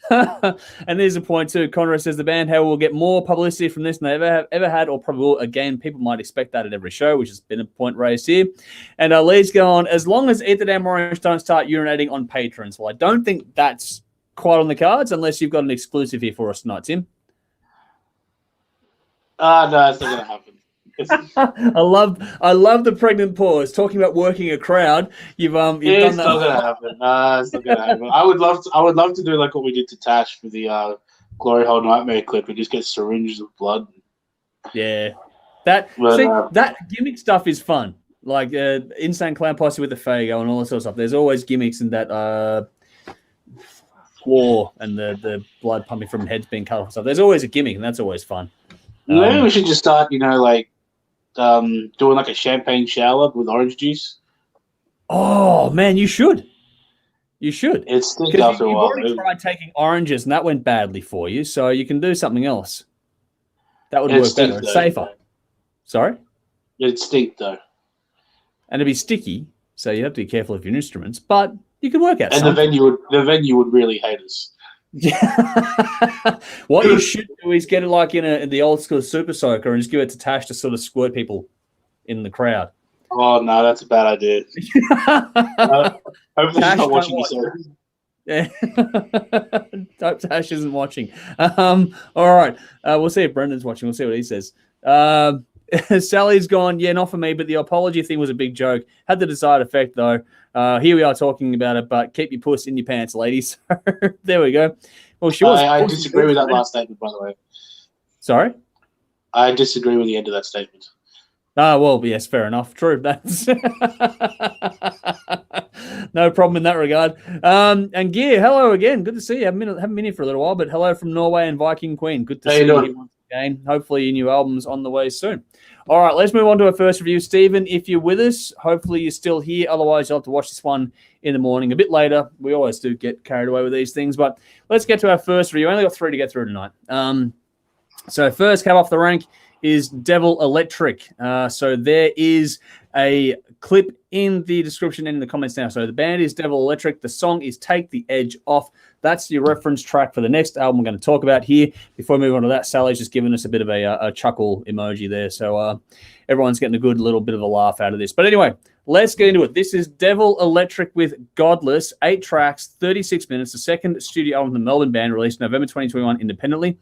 A: And there's a point too. Conrad says the band will get more publicity from this than they ever had, or probably will. Again, people might expect that at every show, which has been a point raised here. And Lee's going, as long as Eat the Damn Orange don't start urinating on patrons. Well, I don't think that's quite on the cards unless you've got an exclusive here for us tonight, Tim.
B: No, it's not going to happen.
A: I love the pregnant pause. Talking about working a crowd, you've done that.
B: It's not gonna happen. It's not gonna happen. I would love to do like what we did to Tash for the Glory Hole Nightmare clip. We just get syringes of blood.
A: Yeah, that gimmick stuff is fun. Like Insane Clown Posse with the Fago and all that sort of stuff. There's always gimmicks in that floor and the blood pumping from heads being cut off and stuff. There's always a gimmick, and that's always fun.
B: Maybe we should just start, doing like a champagne shower with orange juice.
A: Oh man, you should.
B: It's stinks after a while.
A: You've already tried taking oranges, and that went badly for you. So you can do something else. That would work better. It's safer. Sorry.
B: It'd stink though,
A: and it'd be sticky. So you have to be careful of your instruments, but you can work out.
B: And
A: something.
B: the venue would really hate us.
A: Yeah. What you should do is get it like in the old school Super Soaker and just give it to Tash to sort of squirt people in the crowd.
B: Oh no, that's a bad idea. Hopefully she's not watching this.
A: Yeah. Hope Tash isn't watching. All right. We'll see if Brendan's watching. We'll see what he says. Sally's gone, yeah, not for me, but the apology thing was a big joke. Had the desired effect, though. Here we are talking about it, but keep your puss in your pants, ladies. There we go. Well, she was.
B: I disagree with that last statement, by the way.
A: Sorry? I
B: disagree with the end of that statement.
A: Well, yes, fair enough. True. That's no problem in that regard. And Gear, hello again. Good to see you. Haven't been here for a little while, but hello from Norway and Viking Queen. Good to see you once again. Hopefully your new album's on the way soon. All right, let's move on to our first review. Stephen, if you're with us, hopefully you're still here. Otherwise, you'll have to watch this one in the morning a bit later. We always do get carried away with these things, but let's get to our first review. I only got 3 to get through tonight. So first cab off the rank is Devil Electric. So there is a clip in the description and in the comments now. So the band is Devil Electric. The song is Take the Edge Off. That's your reference track for the next album we're going to talk about here. Before we move on to that, Sally's just giving us a bit of a chuckle emoji there. So everyone's getting a good little bit of a laugh out of this. But anyway, let's get into it. This is Devil Electric with Godless, 8 tracks, 36 minutes, the second studio album of the Melbourne band, released November 2021 independently.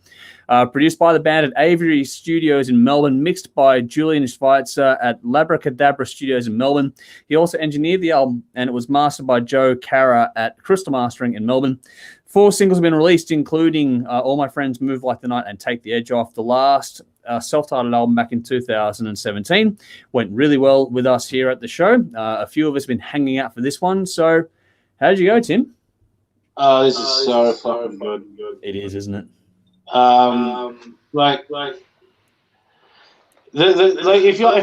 A: Produced by the band at Avery Studios in Melbourne, mixed by Julian Schweitzer at Labracadabra Studios in Melbourne. He also engineered the album, and it was mastered by Joe Cara at Crystal Mastering in Melbourne. 4 singles have been released, including All My Friends, Move Like the Night, and Take the Edge Off. The last self-titled album back in 2017 went really well with us here at the show. A few of us have been hanging out for this one. So how did you go, Tim?
B: This is so fucking good.
A: It is, isn't it?
B: If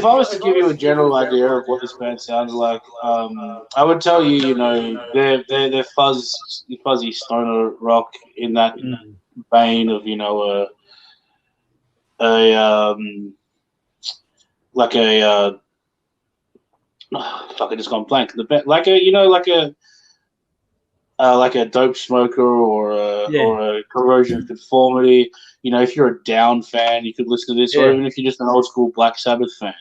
B: I was to give you a general idea of what this band sounds like, I would tell you, they're fuzzy stoner rock in that vein of, fuck, I just gone blank. Like a Dope Smoker or a Corrosion of Conformity. If you're a Down fan, you could listen to this, or even if you're just an old school Black Sabbath fan.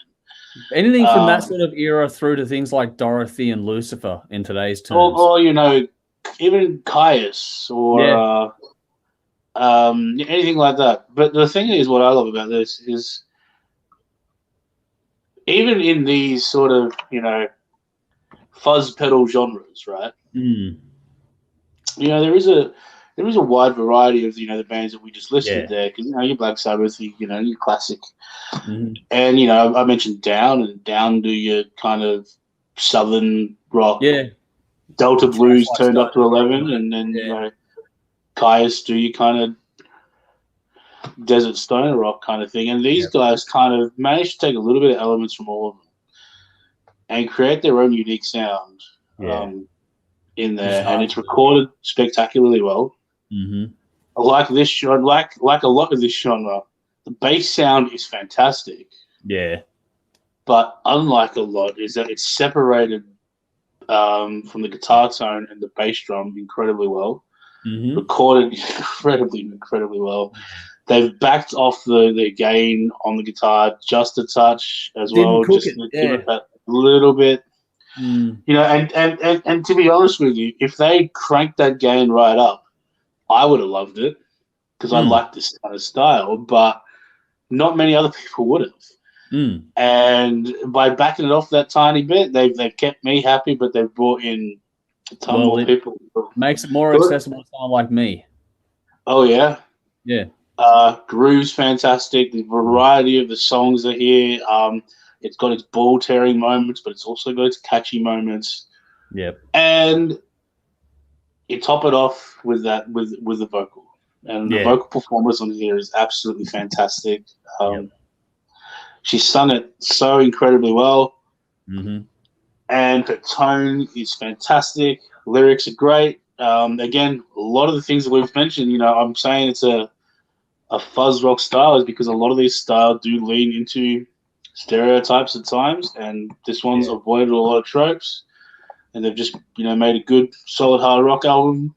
A: Anything from that sort of era through to things like Dorothy and Lucifer in today's terms.
B: Or even Caius or anything like that. But the thing is, what I love about this is even in these sort of, fuzz pedal genres, right?
A: Mm.
B: There is a wide variety of the bands that we just listed there, because your Black Sabbath, your classic, and I mentioned Down, and Down do your kind of southern rock, Delta blues turned up to 11, and then Caius do your kind of desert stoner rock kind of thing. And these guys kind of managed to take a little bit of elements from all of them and create their own unique sound in there. And it's recorded spectacularly well.
A: Mm-hmm.
B: Like this genre, like a lot of this genre, the bass sound is fantastic.
A: Yeah.
B: But unlike a lot, is that it's separated from the guitar tone and the bass drum incredibly well.
A: Mm-hmm.
B: Recorded incredibly well. They've backed off the gain on the guitar just a touch as well, just to give it that little bit. You know, and to be honest with you, if they cranked that gain right up, I would have loved it because I like this kind of style, but not many other people would have. And by backing it off that tiny bit, they've kept me happy, but they've brought in a ton more people.
A: Makes it more accessible to someone like me.
B: Oh yeah,
A: yeah.
B: Groove's fantastic. The variety of the songs are here. It's got its ball tearing moments, but it's also got its catchy moments.
A: Yep.
B: And you top it off with that with the vocal, and the vocal performance on here is absolutely fantastic. She sung it so incredibly well, and her tone is fantastic. Lyrics are great. Again, a lot of the things that we've mentioned, you know, I'm saying it's a fuzz rock style is because a lot of these styles do lean into stereotypes at times, and this one's avoided a lot of tropes, and they've just, you know, made a good solid hard rock album.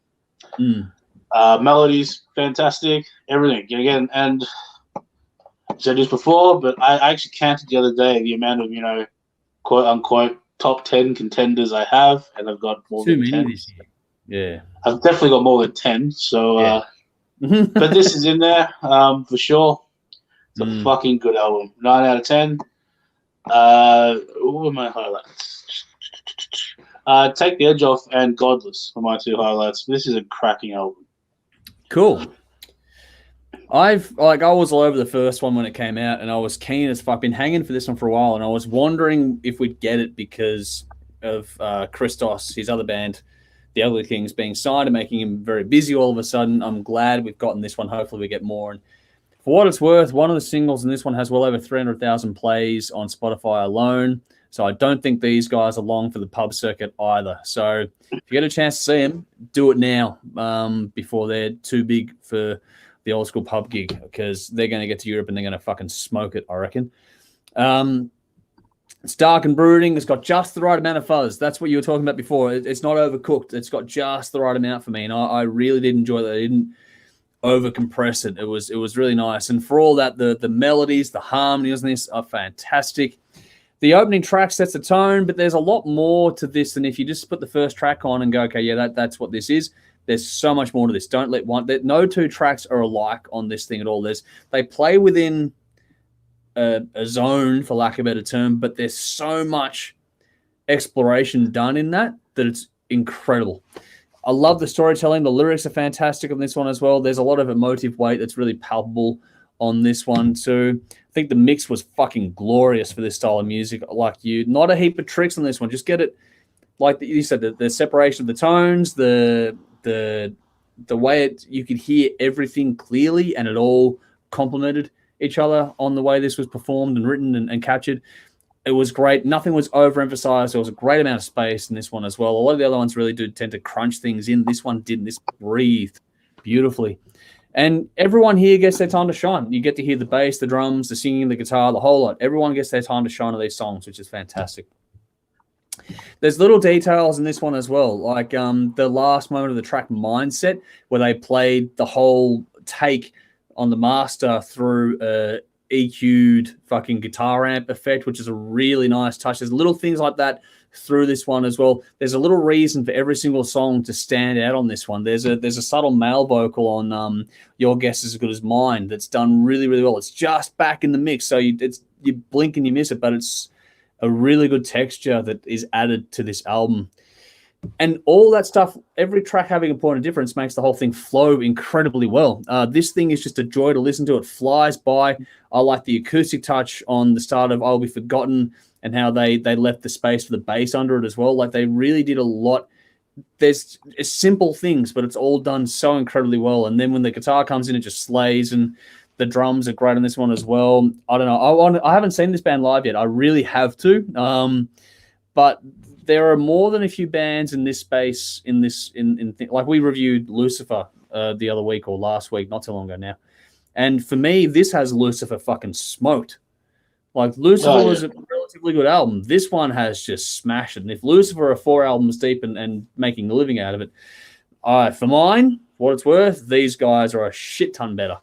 B: Melodies fantastic, everything again. And I said this before, but I actually counted the other day the amount of, you know, quote unquote top 10 contenders I have, and I've got more than 10.
A: This year. Yeah,
B: I've definitely got more than 10. So but this is in there for sure. It's a fucking good album. 9 out of 10. What are my highlights? Take the Edge Off and Godless are my 2 highlights. This is a cracking album.
A: Cool. I was all over the first one when it came out, and I was keen as fuck. Been hanging for this one for a while, and I was wondering if we'd get it because of Christos, his other band, The Ugly Kings, being signed and making him very busy all of a sudden. I'm glad we've gotten this one. Hopefully we get more. And for what it's worth, one of the singles in this one has well over 300,000 plays on Spotify alone. So I don't think these guys are long for the pub circuit either. So if you get a chance to see them, do it now before they're too big for the old school pub gig, because they're going to get to Europe and they're going to fucking smoke it, I reckon. It's dark and brooding. It's got just the right amount of fuzz. That's what you were talking about before. It's not overcooked. It's got just the right amount for me, and I really did enjoy that. I didn't over-compress it. It was really nice. And for all that, the melodies, the harmonies on this are fantastic. The opening track sets the tone, but there's a lot more to this than if you just put the first track on and go, okay, yeah, that's what this is. There's so much more to this. Don't let one. No 2 tracks are alike on this thing at all. They play within a zone, for lack of a better term, but there's so much exploration done in that it's incredible. I love the storytelling. The lyrics are fantastic on this one as well. There's a lot of emotive weight that's really palpable on this one too. I think the mix was fucking glorious for this style of music. Like not a heap of tricks on this one. Just get it, like you said, the separation of the tones, the way you could hear everything clearly, and it all complemented each other on the way this was performed and written and captured. It was great. Nothing was overemphasized. There was a great amount of space in this one as well. A lot of the other ones really do tend to crunch things in. This one didn't. This breathed beautifully. And everyone here gets their time to shine. You get to hear the bass, the drums, the singing, the guitar, the whole lot. Everyone gets their time to shine on these songs, which is fantastic. There's little details in this one as well, like the last moment of the track Mindset, where they played the whole take on the master through a EQ'd fucking guitar amp effect, which is a really nice touch. There's little things like that through this one as well. There's a little reason for every single song to stand out on this one. There's a subtle male vocal on Your Guess Is As Good As Mine that's done really, really well. It's just back in the mix, so you blink and you miss it, but it's a really good texture that is added to this album. And all that stuff, every track having a point of difference makes the whole thing flow incredibly well. This thing is just a joy to listen to. It flies by. I like the acoustic touch on the start of I'll Be Forgotten and how they left the space for the bass under it as well. Like, they really did a lot. There's simple things, but it's all done so incredibly well. And then when the guitar comes in, it just slays. And The drums are great on this one as well. I don't know. I haven't seen this band live yet. I really have to. But there are more than a few bands in this space. Like we reviewed Lucifer the other week or last week, not too long ago now. And for me, this has Lucifer fucking smoked. Like Lucifer was a relatively good album. This one has just smashed it. And if Lucifer are 4 albums deep and making a living out of it, for mine, what it's worth, these guys are a shit ton better.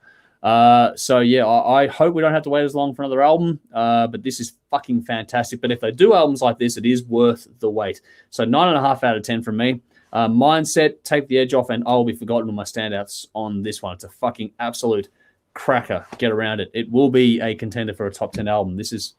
A: So yeah, I hope we don't have to wait as long for another album. But this is fucking fantastic. But if they do albums like this, it is worth the wait. So 9.5 out of 10 from me. Mindset, take the edge off, and I'll be forgotten with my standouts on this one. It's a fucking absolute cracker. Get around it. It will be a contender for a top 10 album. This is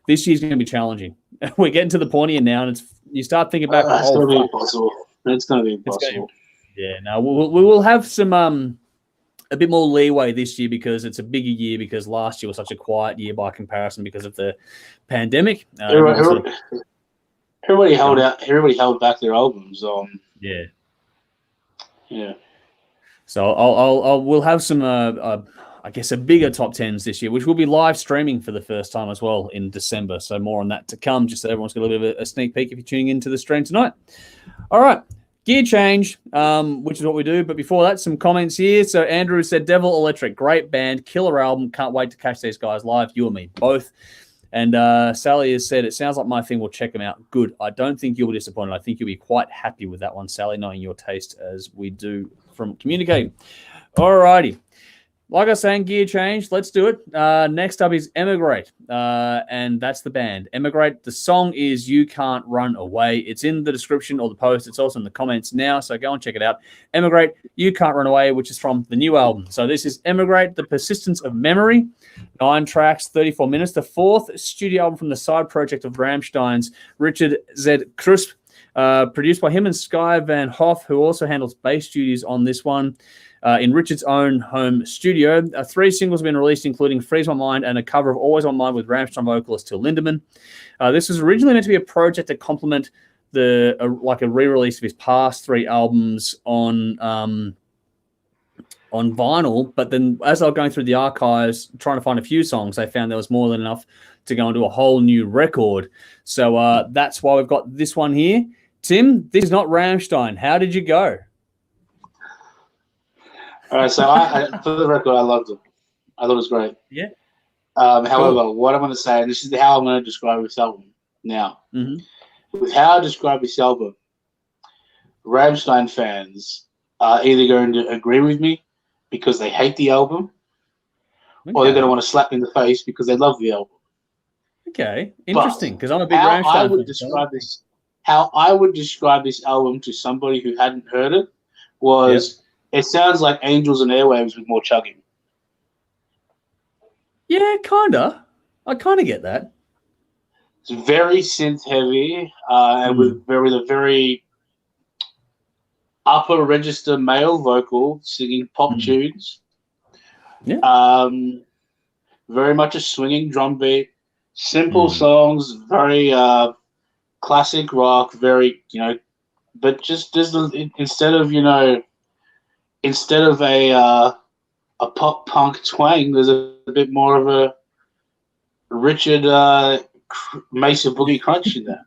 A: this year's going to be challenging. We're getting to the point here now, and you start thinking back.
B: It's going to be impossible. It's going to be impossible.
A: We will have some a bit more leeway this year because it's a bigger year, because last year was such a quiet year by comparison because of the pandemic.
B: Everybody held out. Everybody held back their albums.
A: Yeah.
B: So
A: we'll have some, I guess, a bigger top 10s this year, which will be live streaming for the first time as well in December. So more on that to come, just so everyone's got a little bit of a sneak peek if you're tuning into the stream tonight. All right, gear change, which is what we do. But before that, some comments here. So Andrew said, Devil Electric, great band, killer album. Can't wait to catch these guys live. You and me both. And Sally has said, it sounds like my thing. Will check them out. Good. I don't think you'll be disappointed. I think you'll be quite happy with that one, Sally, knowing your taste as we do from communicating. All righty. Like I was saying, gear change. Let's do it. Next up is Emigrate, and that's the band. Emigrate. The song is You Can't Run Away. It's in the description or the post. It's also in the comments now, so go and check it out. Emigrate, You Can't Run Away, which is from the new album. So this is Emigrate, The Persistence of Memory. 9 tracks, 34 minutes. The 4th studio album from the side project of Rammstein's Richard Z. Krusp, produced by him and Sky Van Hoff, who also handles bass duties on this one. In Richard's own home studio. 3 singles have been released, including Freeze My Mind and a cover of Always On Mind with Rammstein vocalist Till Lindemann. This was originally meant to be a project to complement a re-release of his past 3 albums on vinyl, but then as I was going through the archives trying to find a few songs, I found there was more than enough to go into a whole new record. So that's why we've got this one here. Tim, this is not Rammstein. How did you go?
B: All right, so for the record, I loved it. I thought it was great.
A: Yeah.
B: However, what I'm going to say, and this is how I'm going to describe this album now.
A: Mm-hmm.
B: With how I describe this album, Rammstein fans are either going to agree with me because they hate the album, or they're going to want to slap me in the face because they love the album.
A: Okay, interesting, because I'm a big Rammstein fan.
B: How I would describe this album to somebody who hadn't heard it was... Yep. It sounds like Angels and Airwaves with more chugging.
A: Yeah, kinda. I kind of get that.
B: It's very synth heavy, and with a very upper register male vocal singing pop tunes.
A: Yeah.
B: Very much a swinging drum beat. Simple songs, very classic rock. Very but just instead of a pop punk twang, there's a bit more of a Richard Mesa Boogie Crunch in there.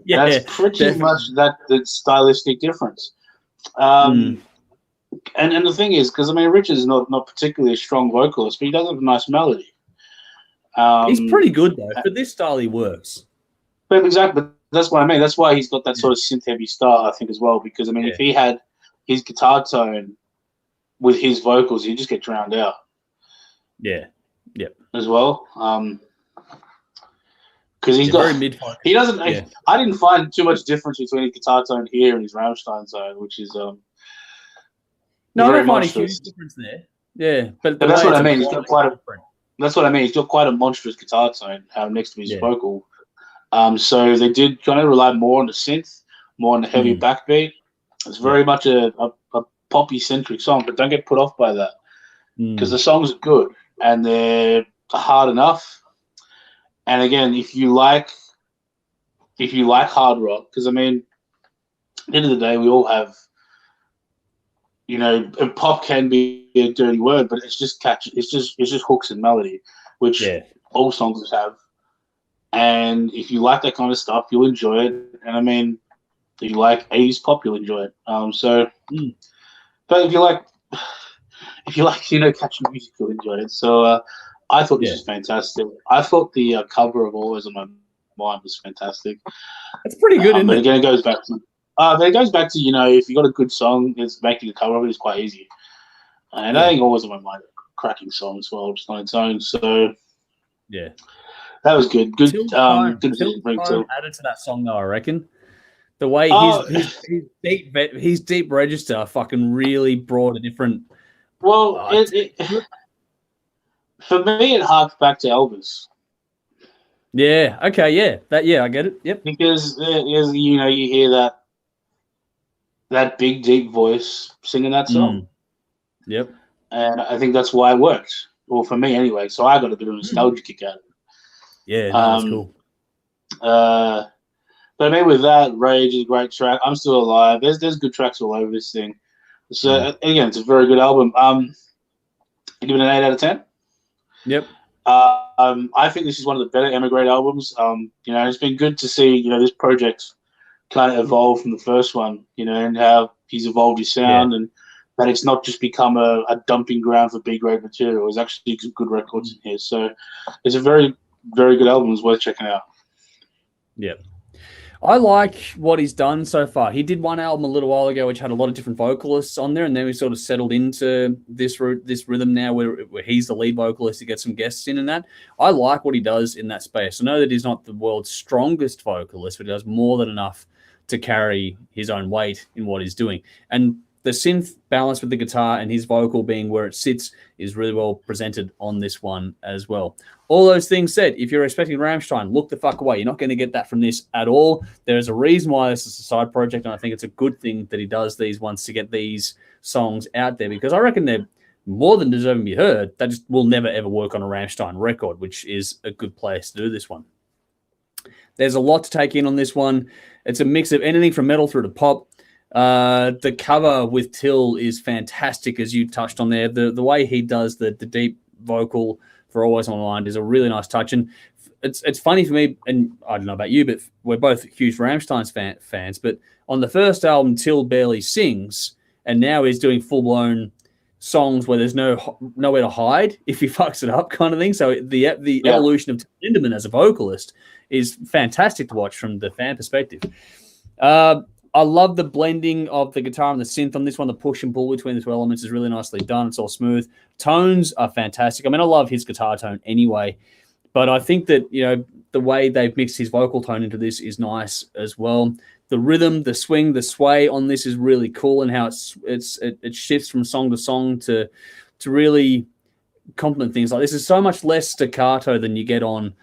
A: Yeah,
B: that's pretty much the stylistic difference. And the thing is, because Richard's not particularly a strong vocalist, but he does have a nice melody.
A: He's pretty good though. For this style, he works.
B: But exactly, that's what I mean. That's why he's got that sort of synth heavy style, I think, as well. Because if he had his guitar tone with his vocals, he'd just get drowned out.
A: Yeah. Yep.
B: As well. Because he doesn't. Yeah. I didn't find too much difference between his guitar tone here and his Rammstein tone, which is
A: no, I don't find a huge difference there. Yeah, but
B: that's what I mean. He's got quite He's got quite a monstrous guitar tone next to his vocal. So they did kind of rely more on the synth, more on the heavy backbeat. It's very much a poppy-centric song, but don't get put off by that because the songs are good and they're hard enough. And again, if you like hard rock, because at the end of the day, we all have pop can be a dirty word, but it's just catchy. It's just hooks and melody, which all songs have. And if you like that kind of stuff, you'll enjoy it. And I mean, if you like 80s pop, you'll enjoy it. But if you like, catchy music, you'll enjoy it. So I thought this was fantastic. I thought the cover of Always on My Mind was fantastic.
A: That's pretty good, isn't it?
B: But again, it goes back to, if you got a good song, it's making a cover of it is quite easy. And I think Always on My Mind is a cracking song as well, just on its own. So
A: yeah,
B: that was good. Good.
A: Till
B: Good
A: added to that song, though, I reckon. The way his deep register fucking really brought a different.
B: Well, for me, it harks back to Elvis.
A: Yeah. Okay. Yeah. I get it. Yep.
B: Because you hear that big deep voice singing that song.
A: Yep.
B: And I think that's why it worked. Well, for me anyway. So I got a bit of a nostalgia kick out of it.
A: Yeah, that's cool.
B: But I mean, with that, Rage is a great track. I'm Still Alive. There's good tracks all over this thing. So again, it's a very good album. I give it an 8 out of 10.
A: Yep.
B: I think this is one of the better Emigrate albums. It's been good to see this project kind of evolve from the first one. And how he's evolved his sound and that it's not just become a dumping ground for B-grade material. There's actually good records in here. So it's a very, very good album. It's worth checking out.
A: Yep. I like what he's done so far. He did one album a little while ago which had a lot of different vocalists on there, and then we sort of settled into this rhythm now where he's the lead vocalist. He gets some guests in and that. I like what he does in that space. I know that he's not the world's strongest vocalist, but he does more than enough to carry his own weight in what he's doing. And the synth balance with the guitar and his vocal being where it sits is really well presented on this one as well. All those things said, if you're expecting Rammstein, look the fuck away. You're not going to get that from this at all. There's a reason why this is a side project, and I think it's a good thing that he does these ones to get these songs out there, because I reckon they're more than deserving to be heard. They just will never, ever work on a Rammstein record, which is a good place to do this one. There's a lot to take in on this one. It's a mix of anything from metal through to pop. The cover with Till is fantastic, as you touched on there. The way he does the deep vocal for Always on My Mind is a really nice touch. And it's funny for me, and I don't know about you, but we're both huge Rammstein fans. But on the first album, Till barely sings, and now he's doing full-blown songs where there's nowhere to hide if he fucks it up, kind of thing. So the evolution of Till Lindemann as a vocalist is fantastic to watch from the fan perspective. I love the blending of the guitar and the synth on this one. The push and pull between the two elements is really nicely done. It's all smooth. Tones are fantastic. I mean, I love his guitar tone anyway, but I think that, the way they've mixed his vocal tone into this is nice as well. The rhythm, the swing, the sway on this is really cool, and how it shifts from song to song to really complement things. Like, this is so much less staccato than you get on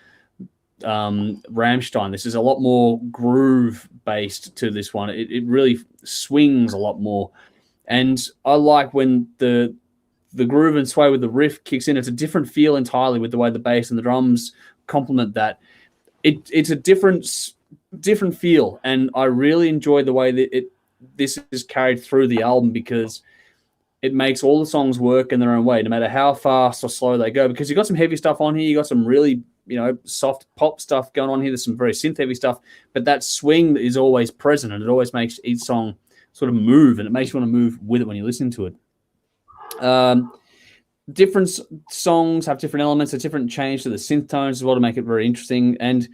A: Rammstein. This is a lot more groove based to this one. It really swings a lot more, and I like when the groove and sway with the riff kicks in. It's a different feel entirely with the way the bass and the drums complement that. It's a different feel, and I really enjoy the way that this is carried through the album, because it makes all the songs work in their own way, no matter how fast or slow they go. Because you got some heavy stuff on here, you got some really soft pop stuff going on here. There's some very synth heavy stuff, but that swing is always present, and it always makes each song sort of move, and it makes you want to move with it when you listen to it. Different songs have different elements, a different change to the synth tones as well to make it very interesting. And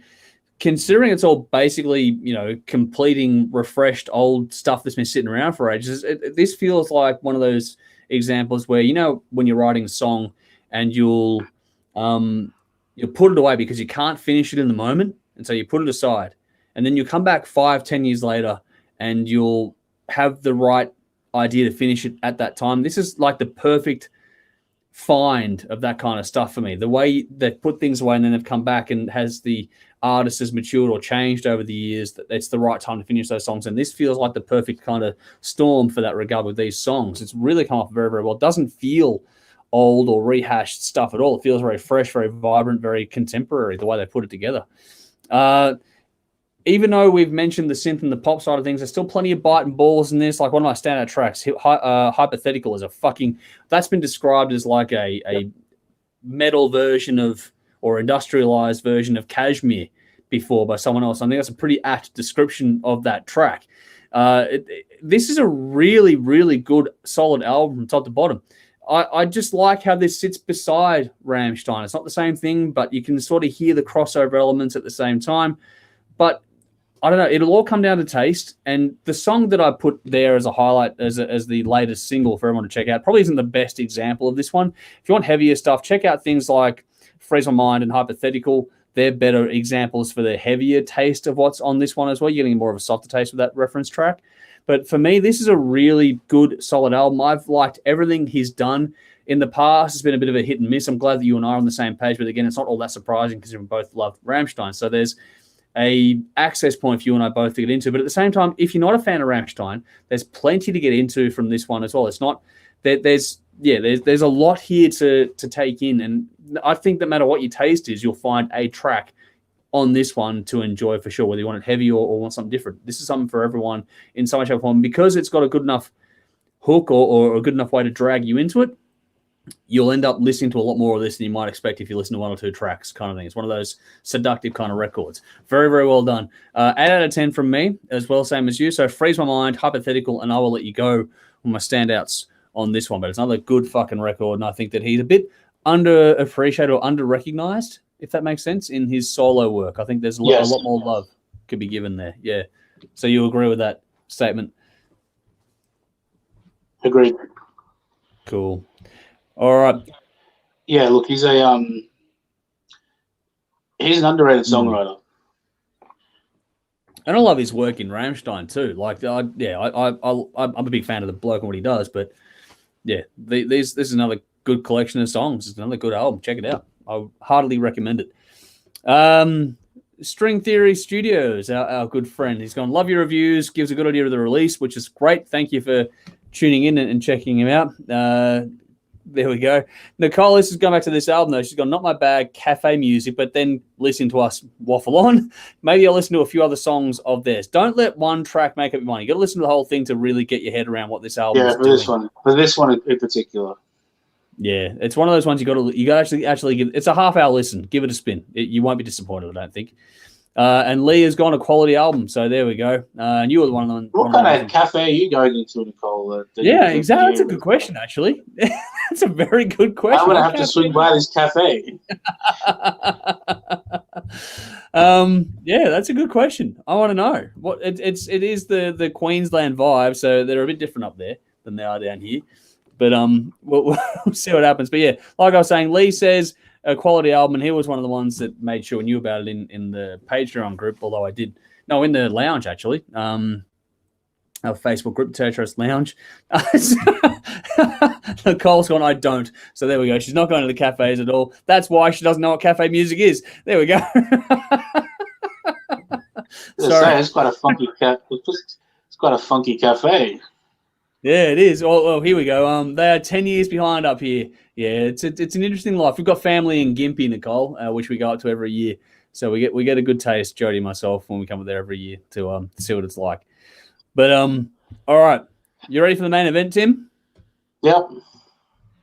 A: considering it's all basically, completing refreshed old stuff that's been sitting around for ages, this feels like one of those examples where, when you're writing a song and you'll put it away because you can't finish it in the moment, and so you put it aside, and then you come back 5-10 years later and you'll have the right idea to finish it at that time. This is like the perfect find of that kind of stuff for me. The way they put things away and then they've come back, and has the artist has matured or changed over the years, that it's the right time to finish those songs. And this feels like the perfect kind of storm for that regard with these songs. It's really come off very, very well. It doesn't feel old or rehashed stuff at all. It feels very fresh, very vibrant, very contemporary, the way they put it together. even though we've mentioned the synth and the pop side of things, there's still plenty of bite and balls in this. Like one of my standout tracks, Hypothetical, is that's been described as like a metal version of, or industrialized version of Kashmir before by someone else. I think that's a pretty apt description of that track. This is a really, really good, solid album from top to bottom. I just like how this sits beside Rammstein. It's not the same thing, but you can sort of hear the crossover elements at the same time. But I don't know. It'll all come down to taste. And the song that I put there as a highlight, as the latest single for everyone to check out, probably isn't the best example of this one. If you want heavier stuff, check out things like Freeze My Mind and Hypothetical. They're better examples for the heavier taste of what's on this one as well. You're getting more of a softer taste with that reference track. But for me, this is a really good, solid album. I've liked everything he's done. In the past, it's been a bit of a hit and miss. I'm glad that you and I are on the same page. But again, it's not all that surprising because we both love Rammstein. So there's a access point for you and I both to get into. But at the same time, if you're not a fan of Rammstein, there's plenty to get into from this one as well. It's not that there's a lot here to take in. And I think that no matter what your taste is, you'll find a track on this one to enjoy for sure, whether you want it heavy or want something different. This is something for everyone in some way, shape, or form. Because it's got a good enough hook or a good enough way to drag you into it, you'll end up listening to a lot more of this than you might expect if you listen to one or two tracks kind of thing. It's one of those seductive kind of records. Very, very well done. 8 out of 10 from me as well, same as you. So Freeze My Mind, Hypothetical, and I Will Let You Go on my standouts on this one. But it's another good fucking record, and I think that he's a bit underappreciated or under-recognized, if that makes sense, in his solo work. I think there's a lot more love could be given there. Yeah. So you agree with that statement?
B: Agreed.
A: Cool. All right.
B: Yeah, look, he's an underrated songwriter.
A: And I love his work in Rammstein too. Like, I'm a big fan of the bloke and what he does. But yeah, this is another good collection of songs. It's another good album. Check it out. I heartily recommend it. String Theory Studios, our good friend. He's gone, love your reviews, gives a good idea of the release, which is great. Thank you for tuning in and checking him out. There we go. Nicole, this is going back to this album, though. She's gone, not my bag, cafe music, but then listen to us waffle on. Maybe I'll listen to a few other songs of theirs. Don't let one track make up your mind. You got to listen to the whole thing to really get your head around what this album is doing.
B: For this one in particular.
A: Yeah, it's one of those ones you got to actually give. It's a half-hour listen. Give it a spin. You won't be disappointed, I don't think. And Lee has gone a quality album, so there we go. And you were one of them.
B: What kind of cafe are you going into, Nicole?
A: Yeah, exactly. That's a good question, actually. That's a very good question.
B: I'm going to have to swing by this cafe.
A: Yeah, that's a good question. I want to know. It is the Queensland vibe, so they're a bit different up there than they are down here. But we'll see what happens. But yeah, like I was saying, Lee says a quality album, and he was one of the ones that made sure I knew about it in the Patreon group, although I did. No, in the lounge, actually. Our Facebook group, Terrorist Lounge. Nicole's gone, I don't. So there we go. She's not going to the cafes at all. That's why she doesn't know what cafe music is. There we go.
B: Sorry. It's quite a funky It's quite a funky cafe.
A: Yeah, it is. Oh, here we go. They are 10 years behind up here. Yeah, it's an interesting life. We've got family in Gympie, Nicole, which we go up to every year. So we get a good taste, Jody and myself, when we come up there every year to see what it's like. But all right, you ready for the main event, Tim?
B: Yep.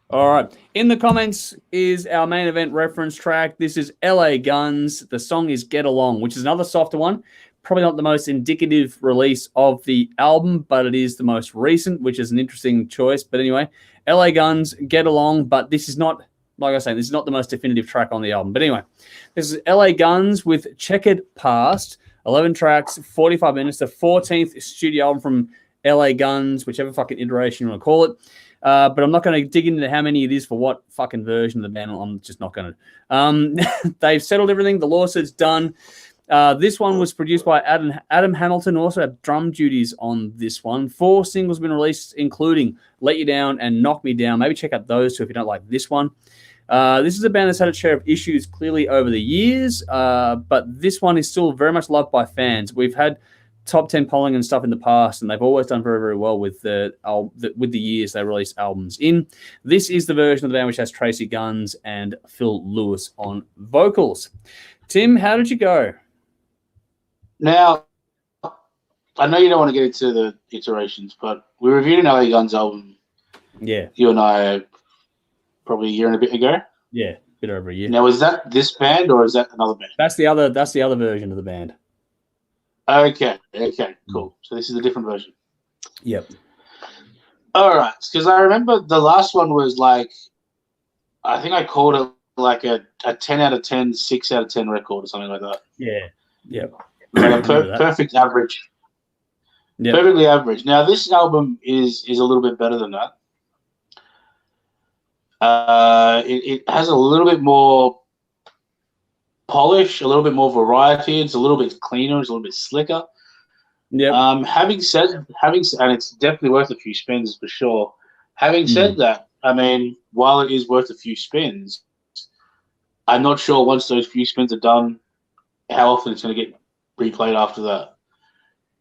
A: All right. In the comments is our main event reference track. This is LA Guns. The song is Get Along, which is another softer one. Probably not the most indicative release of the album, but it is the most recent, which is an interesting choice. But anyway, LA Guns, Get Along, but this is not, like I was saying, this is not the most definitive track on the album. But anyway, this is LA Guns with Checkered Past, 11 tracks, 45 minutes, the 14th studio album from LA Guns, whichever fucking iteration you want to call it. But I'm not going to dig into how many it is for what fucking version of the band. I'm just not going to. They've settled everything. The lawsuit's done. This one was produced by Adam Hamilton, also had drum duties on this one. 4 singles have been released, including Let You Down and Knock Me Down. Maybe check out those two if you don't like this one. This is a band that's had a share of issues clearly over the years, but this one is still very much loved by fans. We've had top 10 polling and stuff in the past, and they've always done very, very well with the years they release albums in. This is the version of the band which has Tracy Guns and Phil Lewis on vocals. Tim, how did you go?
B: Now, I know you don't want to get into the iterations, but we reviewed an LA Guns album.
A: Yeah.
B: You and I probably a year and a bit ago.
A: Yeah, a bit over a year.
B: Now, is that this band or is that another band?
A: That's the other version of the band.
B: Okay, cool. So this is a different version.
A: Yep.
B: All right, because I remember the last one was like, I think I called it like a 10 out of 10, 6 out of 10 record or something like that.
A: Yeah. Yep.
B: Like a perfect average. Yep. Perfectly average. Now, this album is a little bit better than that. It has a little bit more polish, a little bit more variety. It's a little bit cleaner. It's a little bit slicker.
A: Yeah.
B: Having said, and it's definitely worth a few spins for sure. Having said that, I mean, while it is worth a few spins, I'm not sure once those few spins are done, how often it's going to get replayed after that.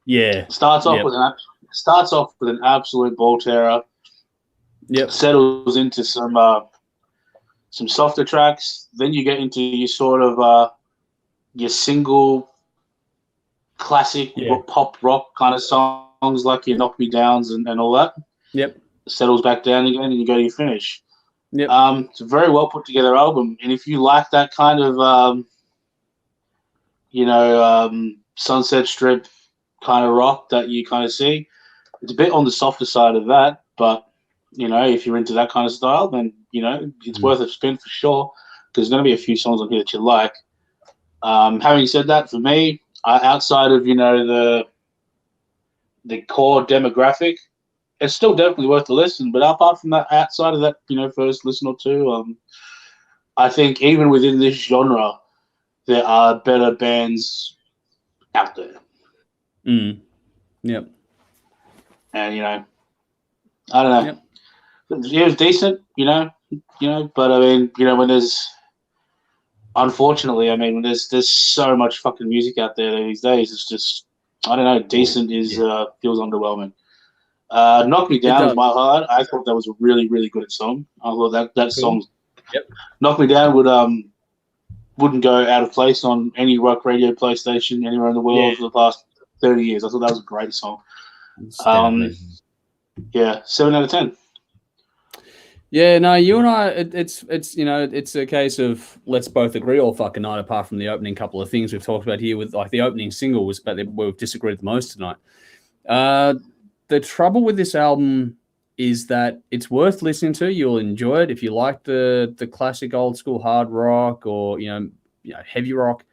A: Yeah.
B: Starts off with an absolute ball terror.
A: Yep.
B: Settles into some softer tracks. Then you get into your sort of your single classic pop rock kind of songs like your Knock Me Downs and all that.
A: Yep.
B: Settles back down again and you go to your finish.
A: Yep.
B: It's a very well put together album. And if you like that kind of Sunset Strip kind of rock that you kind of see, it's a bit on the softer side of that, but if you're into that kind of style, then it's worth a spin for sure, because there's going to be a few songs on here that you like. Having said that, for me, outside of the core demographic, it's still definitely worth a listen. But apart from that, outside of that, first listen or two, I think even within this genre, there are better bands out there.
A: Yep.
B: And I don't know.
A: Yep.
B: It was decent, but I mean, when there's, unfortunately, when there's so much fucking music out there these days, it's just, I don't know, decent feels underwhelming. Knock Me Down was my highlight. I thought that was a really, really good song. I thought that song, Knock Me Down wouldn't go out of place on any rock radio play station anywhere in the world for the past 30 years. I thought that was a great song. 7 out of 10.
A: Yeah, no, you and I, it's a case of let's both agree all fucking night, apart from the opening couple of things we've talked about here with, like, the opening single was about where we've disagreed the most tonight. The trouble with this album is that it's worth listening to. You'll enjoy it if you like the classic old school hard rock or heavy rock.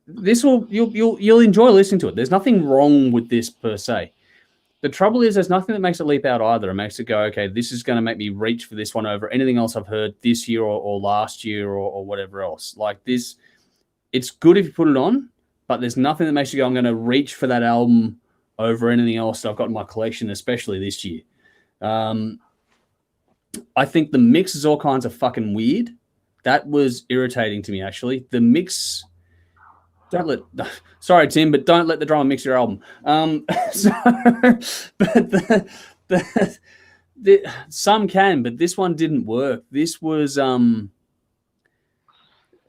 A: You'll enjoy listening to it. There's nothing wrong with this per se. The trouble is there's nothing that makes it leap out either. It makes it go, okay, this is going to make me reach for this one over anything else I've heard this year or last year or whatever else. Like this, it's good if you put it on, but there's nothing that makes you go, I'm going to reach for that album over anything else that I've got in my collection, especially this year. I think the mix is all kinds of fucking weird. That was irritating to me, actually. The mix... Sorry, Tim, but don't let the drummer mix your album. Some can, but this one didn't work. This was the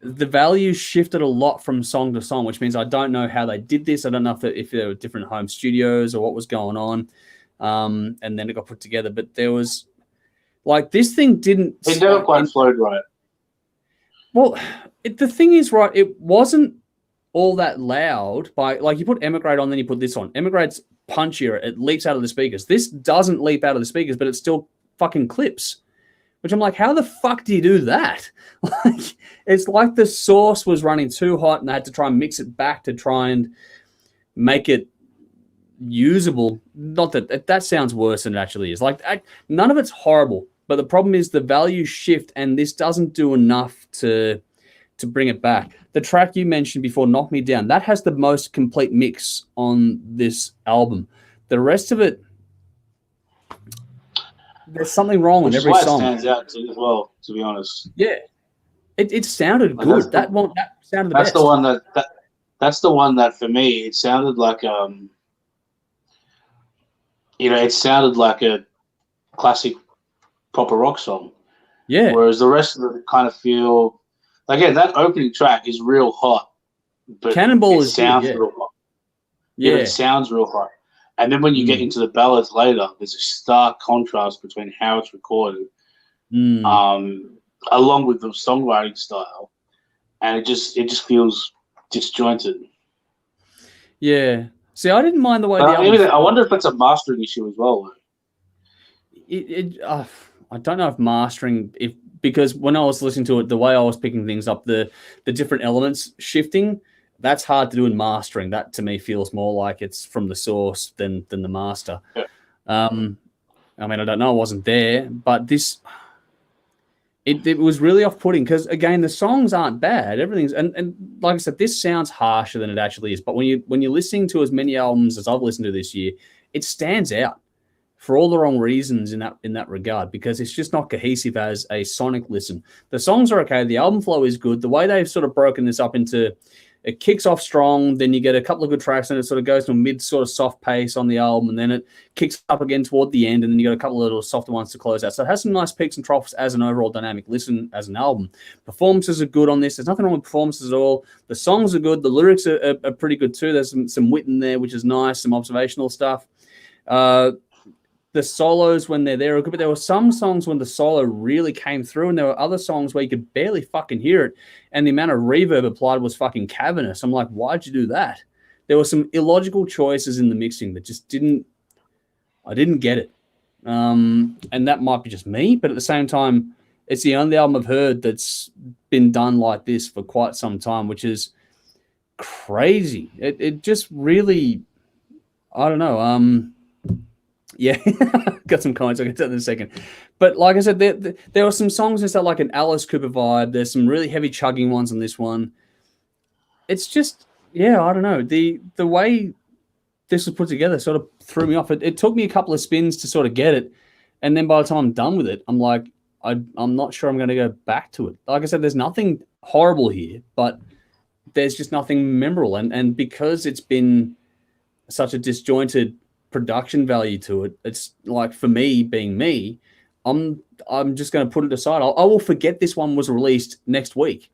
A: value shifted a lot from song to song, which means I don't know how they did this. I don't know if there were different home studios or what was going on, and then it got put together. But there was this thing didn't.
B: It never quite flowed right.
A: Well, the thing is, right, it wasn't all that loud. You put Emigrate on, then you put this on. Emigrate's punchier. It leaps out of the speakers. This doesn't leap out of the speakers, but it still fucking clips. Which I'm like, how the fuck do you do that? It's like the sauce was running too hot and they had to try and mix it back to try and make it usable. Not that sounds worse than it actually is. None of it's horrible, but the problem is the value shift, and this doesn't do enough to bring it back. The track you mentioned before, Knock Me Down, that has the most complete mix on this album. The rest of it, there's something wrong on every song.
B: Stands out as well, to be honest.
A: Yeah, it sounded good. That sounded the best.
B: That's the one that for me it sounded like it sounded like a classic proper rock song.
A: Yeah.
B: Whereas the rest of it kind of feel. Again, that opening track is real hot, but
A: Cannonball
B: sounds real hot. Yeah, but it sounds real high. And then when you get into the ballads later, there's a stark contrast between how it's recorded, along with the songwriting style, and it just feels disjointed.
A: Yeah. See, I didn't mind the way
B: I wonder if that's a mastering issue as well.
A: I don't know if mastering, because when I was listening to it, the way I was picking things up, the different elements shifting, that's hard to do in mastering. That to me feels more like it's from the source than the master.
B: Yeah.
A: I mean, I don't know, I wasn't there, but this, it was really off-putting because, again, the songs aren't bad. Everything's and like I said, this sounds harsher than it actually is. But when you're listening to as many albums as I've listened to this year, it stands out for all the wrong reasons in that regard, because it's just not cohesive as a sonic listen. The songs are okay. The album flow is good. The way they've sort of broken this up into, it kicks off strong, then you get a couple of good tracks, and it sort of goes to a mid sort of soft pace on the album, and then it kicks up again toward the end, and then you got a couple of little softer ones to close out. So it has some nice peaks and troughs as an overall dynamic listen as an album. Performances are good on this. There's nothing wrong with performances at all. The songs are good. The lyrics are pretty good too. There's some wit in there, which is nice, some observational stuff. The solos when they're there are good, but there were some songs when the solo really came through, and there were other songs where you could barely fucking hear it, and the amount of reverb applied was fucking cavernous. I'm like, why'd you do that? There were some illogical choices in the mixing that just I didn't get it. And that might be just me, but at the same time, it's the only album I've heard that's been done like this for quite some time, which is crazy. It just really, I don't know. Yeah, got some comments. I'll get to that in a second. But like I said, there were some songs that like an Alice Cooper vibe. There's some really heavy chugging ones on this one. It's just, yeah, I don't know. The way this was put together sort of threw me off. It took me a couple of spins to sort of get it. And then by the time I'm done with it, I'm like, I'm not sure I'm going to go back to it. Like I said, there's nothing horrible here, but there's just nothing memorable. And because it's been such a disjointed production value to it, it's like, for me being me, I'm just going to put it aside. I will forget this one was released next week.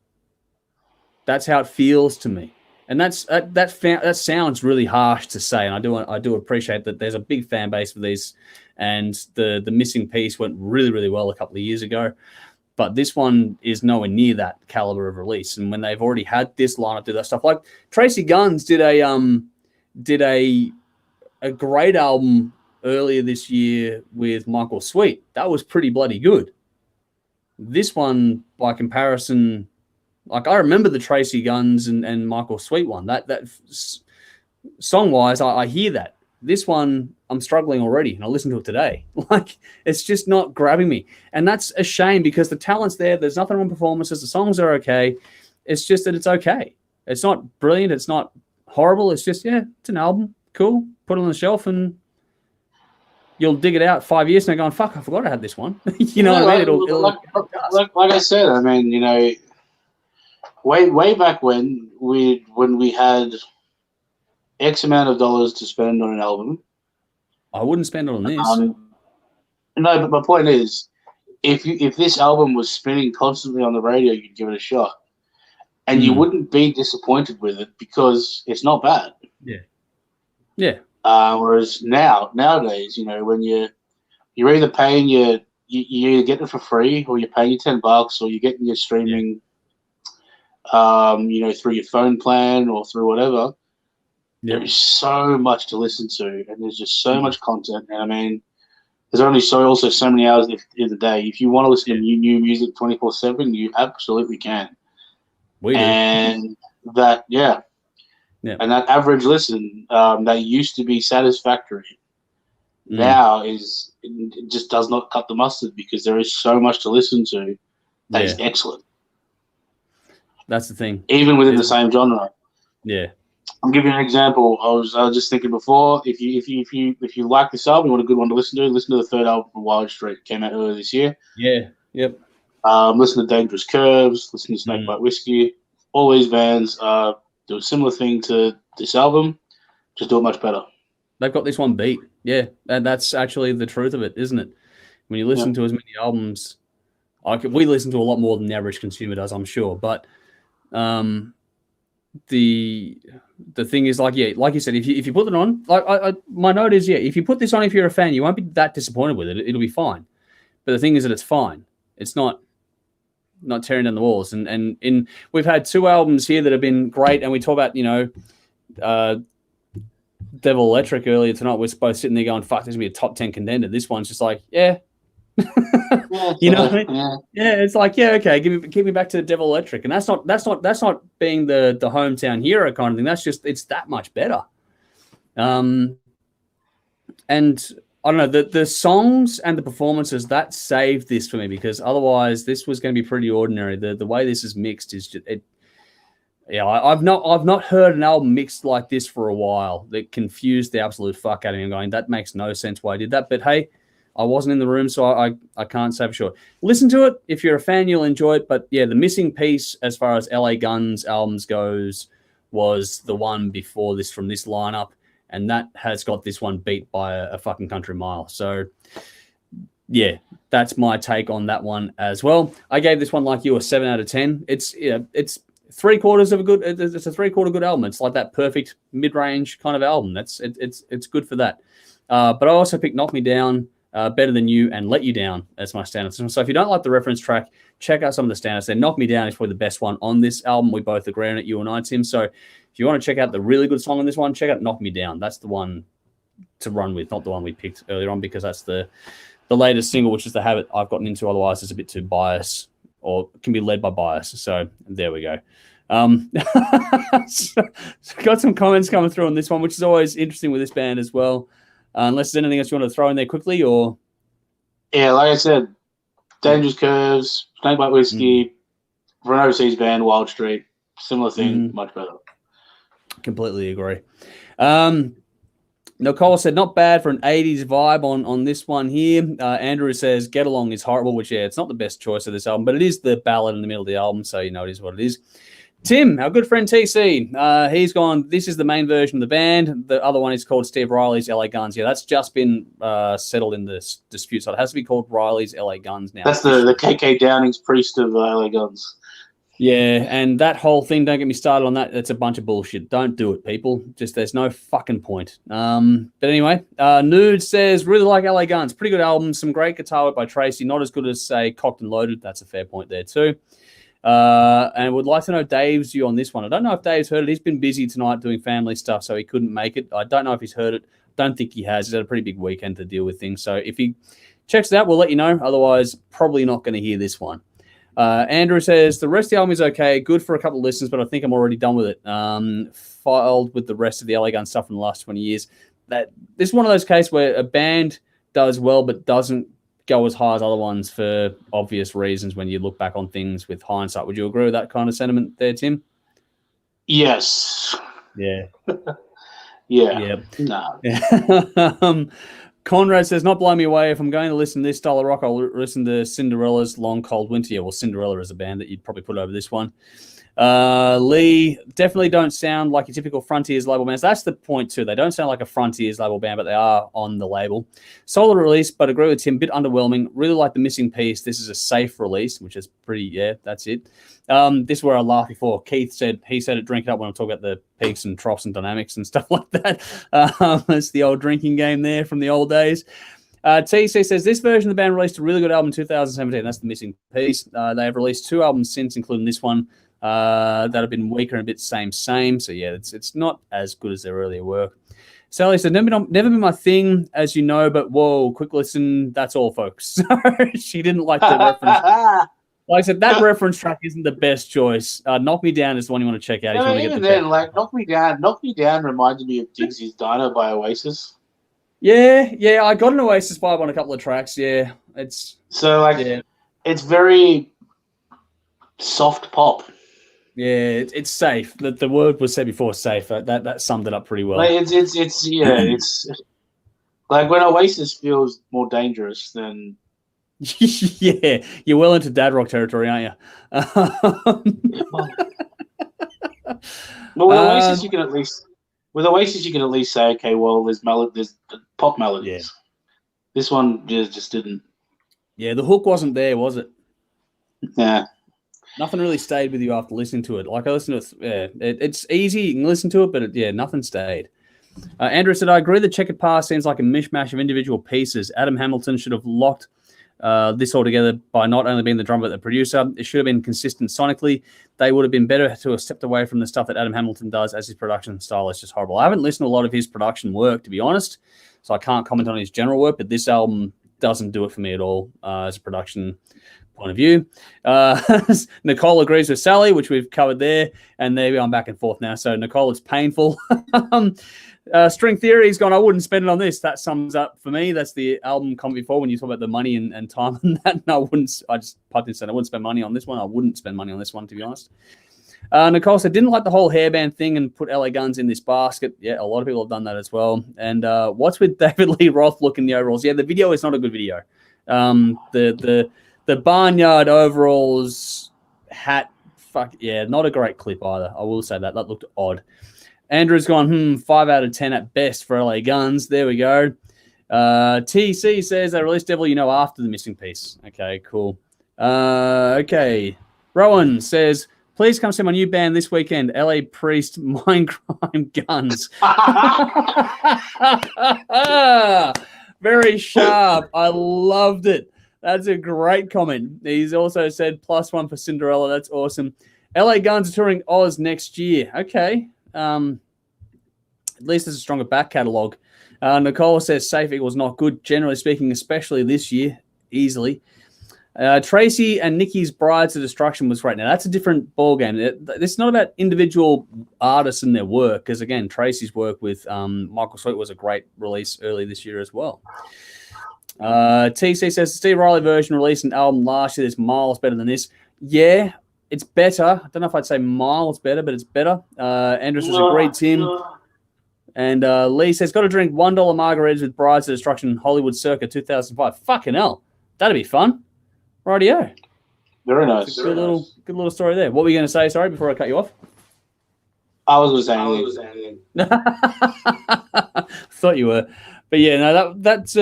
A: That's how it feels to me, and that sounds really harsh to say, and I do appreciate that there's a big fan base for these, and the missing piece went really, really well a couple of years ago, but this one is nowhere near that caliber of release. And when they've already had this lineup do that stuff, like Tracy Guns did a great album earlier this year with Michael Sweet. That was pretty bloody good. This one, by comparison, like I remember the Tracy Guns and Michael Sweet one. That song-wise, I hear that. This one, I'm struggling already, and I listened to it today. Like, it's just not grabbing me. And that's a shame, because the talent's there. There's nothing wrong with performances. The songs are okay. It's just that it's okay. It's not brilliant. It's not horrible. It's just, yeah, it's an album. Cool. Put it on the shelf, and you'll dig it out 5 years and going, fuck, I forgot I had this one. You know what I mean?
B: Like I said, I mean, you know, way back when we had X amount of dollars to spend on an album,
A: I wouldn't spend it on this.
B: No, but my point is, if this album was spinning constantly on the radio, you'd give it a shot, and you wouldn't be disappointed with it because it's not bad.
A: Yeah. Yeah.
B: Whereas nowadays, you know, when you're either paying you either get it for free, or you're paying your $10, or you're getting your streaming, you know, through your phone plan or through whatever. There is so much to listen to, and there's just so much content. And I mean, there's only so many hours in the day. If you want to listen to new music 24/7, you absolutely can.
A: We do.
B: And that, yeah. And that average listen that used to be satisfactory now it just does not cut the mustard, because there is so much to listen to that is excellent.
A: That's the thing.
B: Even within the same genre.
A: Yeah.
B: I'll give you an example. I was just thinking before, if you like this album, you want a good one to listen to the third album from Wild Street. It came out earlier this year.
A: Yeah. Yep.
B: Listen to Dangerous Curves, listen to Snakebite Whiskey. All these bands do a similar thing to this album, just do it much better.
A: They've got this one beat. Yeah. And that's actually the truth of it, isn't it? When you listen to as many albums, we listen to a lot more than the average consumer does, I'm sure. But the thing is, like, yeah, like you said, if you put it on, like my note is, yeah, if you put this on, if you're a fan, you won't be that disappointed with it. It'll be fine. But the thing is that it's fine. It's not tearing down the walls. And we've had 2 albums here that have been great, and we talk about, Devil Electric earlier tonight. We're both sitting there going, "Fuck, this is gonna be a top 10 contender." This one's just like, yeah. You know what I mean? Yeah, it's like, yeah, okay, give me back to Devil Electric, and that's not being the hometown hero kind of thing. That's just, it's that much better. And I don't know, the songs and the performances that saved this for me, because otherwise this was going to be pretty ordinary. The way this is mixed is just it. Yeah, I've not heard an album mixed like this for a while. That confused the absolute fuck out of me. I'm going, that makes no sense why I did that. But hey, I wasn't in the room, so I can't say for sure. Listen to it. If you're a fan, you'll enjoy it. But yeah, the missing piece as far as LA Guns albums goes was the one before this from this lineup. And that has got this one beat by a fucking country mile. So yeah, that's my take on that one as well. I gave this one, like you, a 7 out of 10. It's 3/4 of a good. It's a 3/4 good album. It's like that perfect mid-range kind of album. It's good for that. But I also picked "Knock Me Down," "Better Than You," and "Let You Down" as my standards. So if you don't like the reference track, check out some of the standards. Then "Knock Me Down" is probably the best one on this album. We both agree on it, you and I, Tim. So if you want to check out the really good song on this one, check out "Knock Me Down." That's the one to run with, not the one we picked earlier on, because that's the latest single, which is the habit I've gotten into. Otherwise, it's a bit too biased, or can be led by bias. So there we go. So got some comments coming through on this one, which is always interesting with this band as well. Unless there's anything else you want to throw in there quickly, or
B: yeah, like I said, Dangerous Curves, Snakebite Whiskey, for an overseas band, Wild Street, similar thing, much better.
A: Completely agree. Nicole said, not bad for an 80s vibe on this one here. Andrew says, Get Along is horrible, which, yeah, it's not the best choice of this album, but it is the ballad in the middle of the album, so you know it is what it is. Tim, our good friend TC, he's gone, this is the main version of the band. The other one is called Steve Riley's LA Guns. Yeah, that's just been settled in the dispute, so it has to be called Riley's LA Guns now.
B: That's the KK Downing's priest of LA Guns.
A: Yeah, and that whole thing, don't get me started on that. That's a bunch of bullshit. Don't do it, people. Just, there's no fucking point. But anyway, Nude says, really like LA Guns. Pretty good album. Some great guitar work by Tracy. Not as good as, say, Cocked and Loaded. That's a fair point there too. And would like to know Dave's view on this one. I don't know if Dave's heard it. He's been busy tonight doing family stuff, so he couldn't make it. I don't know if he's heard it. Don't think he has. He's had a pretty big weekend to deal with things. So if he checks it out, we'll let you know. Otherwise, probably not going to hear this one. Andrew says, the rest of the album is okay, good for a couple of listens, but I think I'm already done with it. Filed with the rest of the LA Gun stuff in the last 20 years. This is one of those cases where a band does well but doesn't go as high as other ones for obvious reasons when you look back on things with hindsight. Would you agree with that kind of sentiment there, Tim?
B: Yes.
A: Yeah.
B: Yeah.
A: No. Conrad says, not blow me away. If I'm going to listen to this style of rock, I'll listen to Cinderella's Long Cold Winter. Yeah, well, Cinderella is a band that you'd probably put over this one. Lee, definitely don't sound like your typical Frontiers label bands. That's the point too. They don't sound like a Frontiers label band, but they are on the label. Solid release, but agree with Tim, bit underwhelming. Really like the missing piece. This is a safe release, which is pretty, yeah, that's it. This is where I laughed before. Keith said, he said it, drink it up when I'm talking about the peaks and troughs and dynamics and stuff like that. It's the old drinking game there from the old days. TC says, this version of the band released a really good album in 2017. That's the missing piece. They have released 2 albums since, including this one, that have been weaker and a bit same. So, yeah, it's not as good as their earlier work. Sally said, never been my thing, as you know, but whoa, quick listen, that's all, folks. So she didn't like the reference. Like I said, that reference track isn't the best choice. Knock Me Down is the one you want to check out.
B: No, even then, like, Knock Me Down reminded me of Digsy's Diner by Oasis.
A: Yeah, I got an Oasis vibe on a couple of tracks, yeah. It's very soft pop. Yeah, it's safe. The word was said before, safe. That summed it up pretty well.
B: Like it's like when Oasis feels more dangerous than.
A: Yeah, you're well into dad rock territory, aren't you?
B: Well, with Oasis, you can at least say, okay, well, there's pop melodies. Yeah. This one just didn't.
A: Yeah, the hook wasn't there, was it?
B: Yeah.
A: Nothing really stayed with you after listening to it. Like I listened to it, it's easy. You can listen to it, but nothing stayed. Andrew said, I agree the checkered past seems like a mishmash of individual pieces. Adam Hamilton should have locked this all together by not only being the drummer but the producer. It should have been consistent sonically. They would have been better to have stepped away from the stuff that Adam Hamilton does, as his production style is just horrible. I haven't listened to a lot of his production work, to be honest, so I can't comment on his general work, but this album doesn't do it for me at all as a production point of view. Nicole agrees with Sally, which we've covered there, and there we are, I'm back and forth now. So Nicole, it's painful. String Theory's gone, I wouldn't spend it on this. That sums up for me. That's the album comment before when you talk about the money and time and that. No, I just piped in and said I wouldn't spend money on this one. I wouldn't spend money on this one, to be honest. Nicole said, didn't like the whole hairband thing and put LA Guns in this basket. Yeah, a lot of people have done that as well. And what's with David Lee Roth looking the overalls? Yeah, the video is not a good video. The barnyard overalls hat, not a great clip either. I will say that. That looked odd. Andrew's gone, 5 out of 10 at best for LA Guns. There we go. TC says they released Devil after the missing piece. Okay, cool. Okay. Rowan says, please come see my new band this weekend, LA Priest, Mind Crime Guns. Very sharp. I loved it. That's a great comment. He's also said +1 for Cinderella. That's awesome. LA Guns are touring Oz next year. Okay. At least there's a stronger back catalogue. Nicole says Safe Equals not good, generally speaking, especially this year, easily. Tracy and Nikki's Brides to Destruction was right now. That's a different ballgame. It's not about individual artists and their work, because, again, Tracy's work with Michael Sweet was a great release early this year as well. TC says the Steve Riley version released an album last year that's miles better than this. Yeah, it's better. I don't know if I'd say miles better, but it's better. Andrews says agreed, Tim. And Lee says, got to drink $1 margaritas with Brides to Destruction, Hollywood circa 2005. Fucking hell. That'd be fun. Rightio.
B: Very nice.
A: Good little story there. What were you going to say, sorry, before I cut you off?
B: I was going to say anything.
A: Thought you were. But yeah, no, that's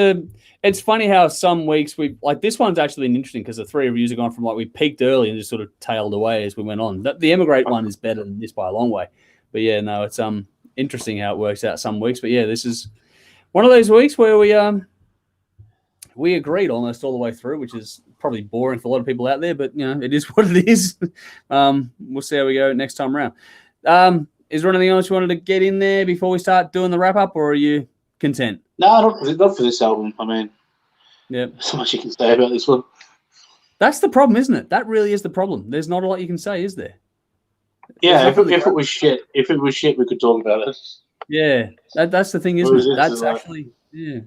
A: it's funny how some weeks this one's actually been interesting because the 3 reviews have gone from we peaked early and just sort of tailed away as we went on. The Emigrate one is better than this by a long way. But yeah, no, it's interesting how it works out some weeks. But yeah, this is one of those weeks where we agreed almost all the way through, which is probably boring for a lot of people out there, but it is what it is. We'll see how we go next time around. Is there anything else you wanted to get in there before we start doing the wrap up, or are you content?
B: No, not for this album. I mean,
A: yeah,
B: so much you can say about this one.
A: That's the problem, isn't it? That really is the problem. There's not a lot you can say, is there?
B: Yeah, if it was shit, we could talk about it.
A: Yeah, that's the thing, isn't it? That's actually
B: yeah.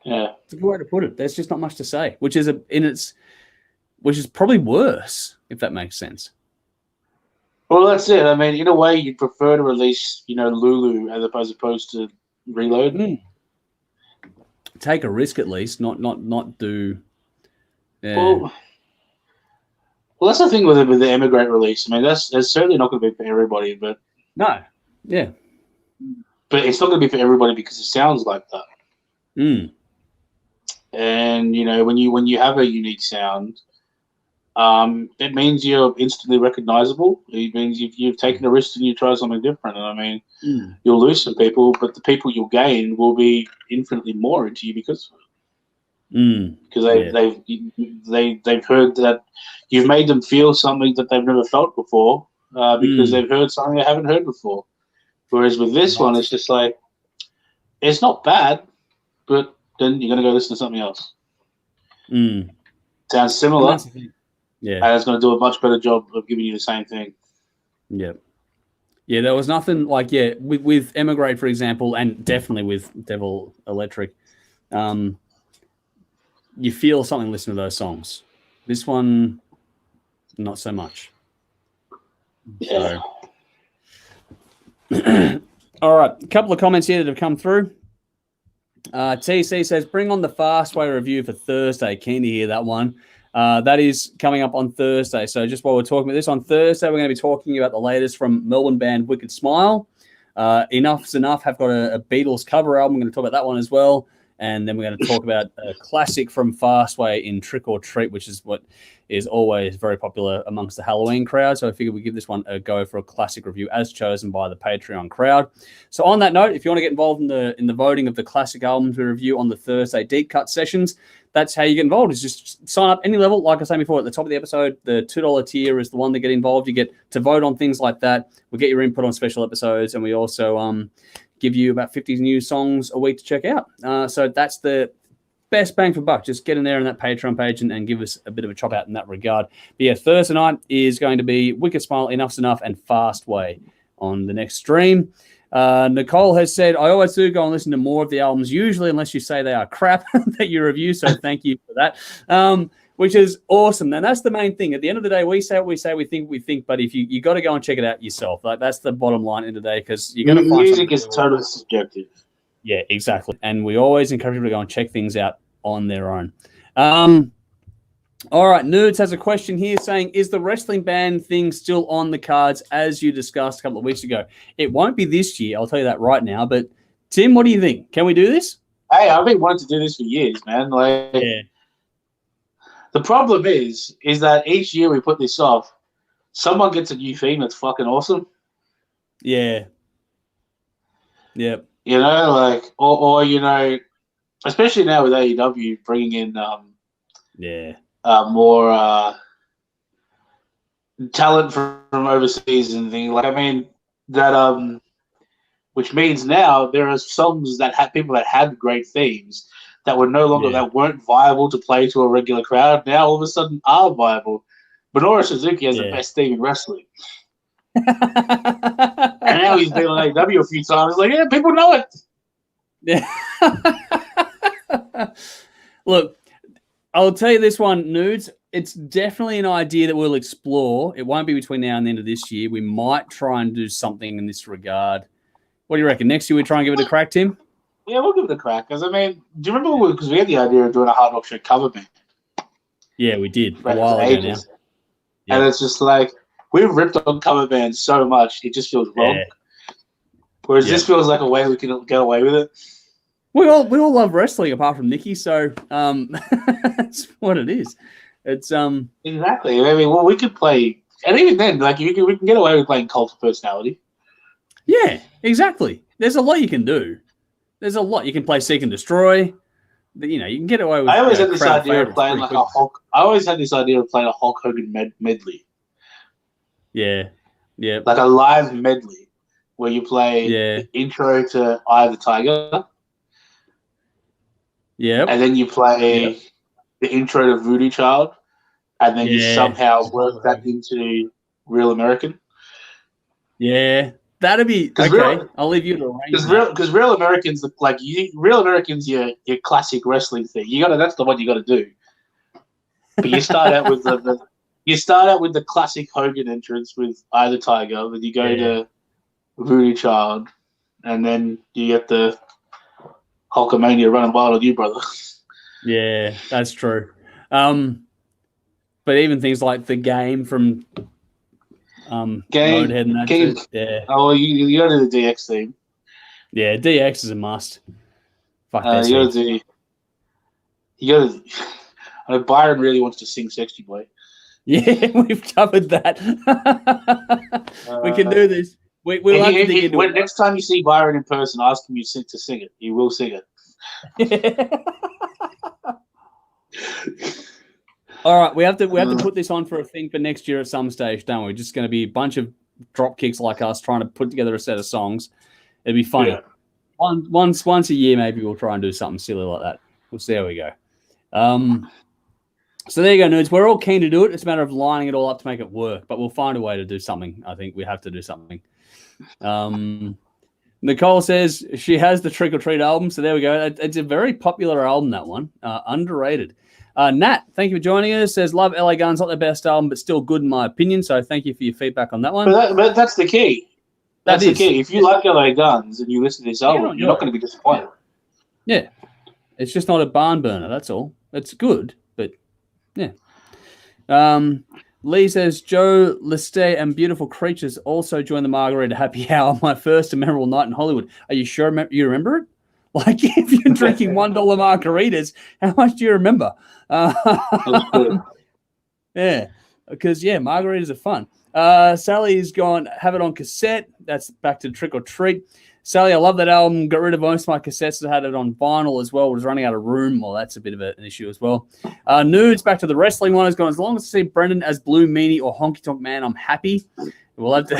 A: It's a good way to put it. There's just not much to say, which is probably worse, if that makes sense.
B: Well, that's it. I mean, in a way, you'd prefer to release, Lulu as opposed to Reload.
A: Take a risk at least, not do. Yeah.
B: Well, that's the thing with the Emigrate release. I mean, that's certainly not going to be for everybody, but
A: no, yeah,
B: but it's not going to be for everybody because it sounds like that. And when you have a unique sound, it means you're instantly recognizable. It means you've taken a risk and you try something different. And I mean, you'll lose some people, but the people you'll gain will be infinitely more into you because of it. Because they've heard that you've made them feel something that they've never felt before, because they've heard something they haven't heard before. Whereas with this one, it's just it's not bad, but then you're going to go listen to something else. Sounds similar.
A: Yeah.
B: And it's going to do a much better job of giving you the same thing.
A: Yeah. Yeah, there was nothing with Emigrate, for example, and definitely with Devil Electric, you feel something listening to those songs. This one, not so much.
B: Yeah.
A: So. All right, a couple of comments here that have come through. TC says, bring on the Fastway review for Thursday. Keen to hear that one. That is coming up on Thursday. So just while we're talking about this, on Thursday, we're going to be talking about the latest from Melbourne band Wicked Smile. Enough's Enough have got a Beatles cover album. I'm going to talk about that one as well. And then we're going to talk about a classic from Fastway in Trick or Treat, which is what is always very popular amongst the Halloween crowd. So I figured we'd give this one a go for a classic review as chosen by the Patreon crowd. So on that note, if you want to get involved in the voting of the classic albums we review on the Thursday deep cut sessions, that's how you get involved. Is just sign up any level. Like I said before, at the top of the episode, the $2 tier is the one to get involved. You get to vote on things like that. We get your input on special episodes, and we also give you about 50 new songs a week to check out. So that's the best bang for buck. Just get in there on that Patreon page and give us a bit of a chop out in that regard. But yeah, Thursday night is going to be Wicked Smile, Enough's Enough, and Fastway on the next stream. Nicole has said, I always do go and listen to more of the albums, usually unless you say they are crap that you review. So thank you for that, which is awesome. And that's the main thing. At the end of the day, we say what we say, we think. But if you got to go and check it out yourself, like that's the bottom line in the day, because you're going to find
B: music is totally subjective.
A: Yeah, exactly. And we always encourage people to go and check things out on their own. All right, Nudes has a question here saying, is the wrestling ban thing still on the cards as you discussed a couple of weeks ago? It won't be this year, I'll tell you that right now. But Tim, what do you think? Can we do this?
B: Hey, I've been wanting to do this for years, man. The problem is that each year we put this off, someone gets a new theme that's fucking awesome.
A: Yeah. Yep.
B: You know, or you know, especially now with AEW bringing in more talent from overseas and things. Like, I mean, that which means now there are songs that have people that had great themes that were no longer that weren't viable to play to a regular crowd. Now all of a sudden are viable. Minoru Suzuki has the best theme in wrestling. And now he's been on AEW a few times. Like, yeah, people know it.
A: Yeah. Look, I'll tell you this one, Nudes. It's definitely an idea that we'll explore. It won't be between now and the end of this year. We might try and do something in this regard. What do you reckon? Next year we try and give it a crack, Tim?
B: Yeah, we'll give it a crack. Because, I mean, do you remember because we had the idea of doing a Hard Rock Show cover band?
A: Yeah, we did a while ago now.
B: Yeah. And it's just like, we've ripped on cover bands so much, it just feels wrong. Yeah. Whereas this feels like a way we can get away with it.
A: We all love wrestling apart from Nikki, so that's what it is. It's
B: exactly. I mean, well, we could play, and even then, like we can get away with playing Cult of Personality.
A: Yeah, exactly. There's a lot you can do. There's a lot you can play. Seek and Destroy. You know, you can get away with.
B: I always had this idea of playing like a Hulk. I always had this idea of playing a Hulk Hogan medley.
A: Yeah, yeah.
B: Like a live medley where you play the intro to Eye of the Tiger.
A: Yeah.
B: And then you play the intro to Voodoo Child, and then you somehow work that into Real American.
A: Yeah, that'd be okay. I'll leave you to arrange.
B: Because Real Americans, Real Americans, your classic wrestling thing. That's the one you got to do. But you start out with the classic Hogan entrance with Eye of the Tiger, then you go to Voodoo Child, and then you get the Hulkamania running wild on you, brother.
A: Yeah, that's true. But even things like the game from Motorhead and that shit. Yeah.
B: Oh, well, you got to do the DX theme.
A: Yeah, DX is a must. Fuck that.
B: You got to. I know Byron really wants to sing "Sexy Boy."
A: Yeah, we've covered that. We can do this. We'll have to dig into it.
B: Next time you see Byron in person, ask him to sing it. He will sing it.
A: All right, we have to put this on for a thing for next year at some stage, don't we? We're just going to be a bunch of drop kicks like us trying to put together a set of songs. It'd be funny. Yeah. Once a year, maybe we'll try and do something silly like that. We'll see how we go. So there you go, Nerds. We're all keen to do it. It's a matter of lining it all up to make it work, but we'll find a way to do something. I think we have to do something. Nicole says she has the Trick or Treat album, so there we go. It's a very popular album, that one. Underrated. Nat, thank you for joining us. Says, love LA Guns, not their best album, but still good in my opinion. So thank you for your feedback on that one.
B: But that's the key. That's the key. If you like LA Guns and you listen to this album, you're not going to be disappointed.
A: Yeah. It's just not a barn burner, that's all. It's good, but yeah. Lee says, Joe Leste and Beautiful Creatures also joined the Margarita Happy Hour, my first and memorable night in Hollywood. Are you sure you remember it? Like, if you're drinking $1 margaritas, how much do you remember? Yeah, because, margaritas are fun. Sally's gone, have it on cassette. That's back to Trick or Treat. Sally, I love that album. Got rid of most of my cassettes. I had it on vinyl as well. Was running out of room. Well, that's a bit of an issue as well. Nudes, back to the wrestling one. Has gone, as long as I see Brendan as Blue Meanie or Honky Tonk Man, I'm happy. We'll have to.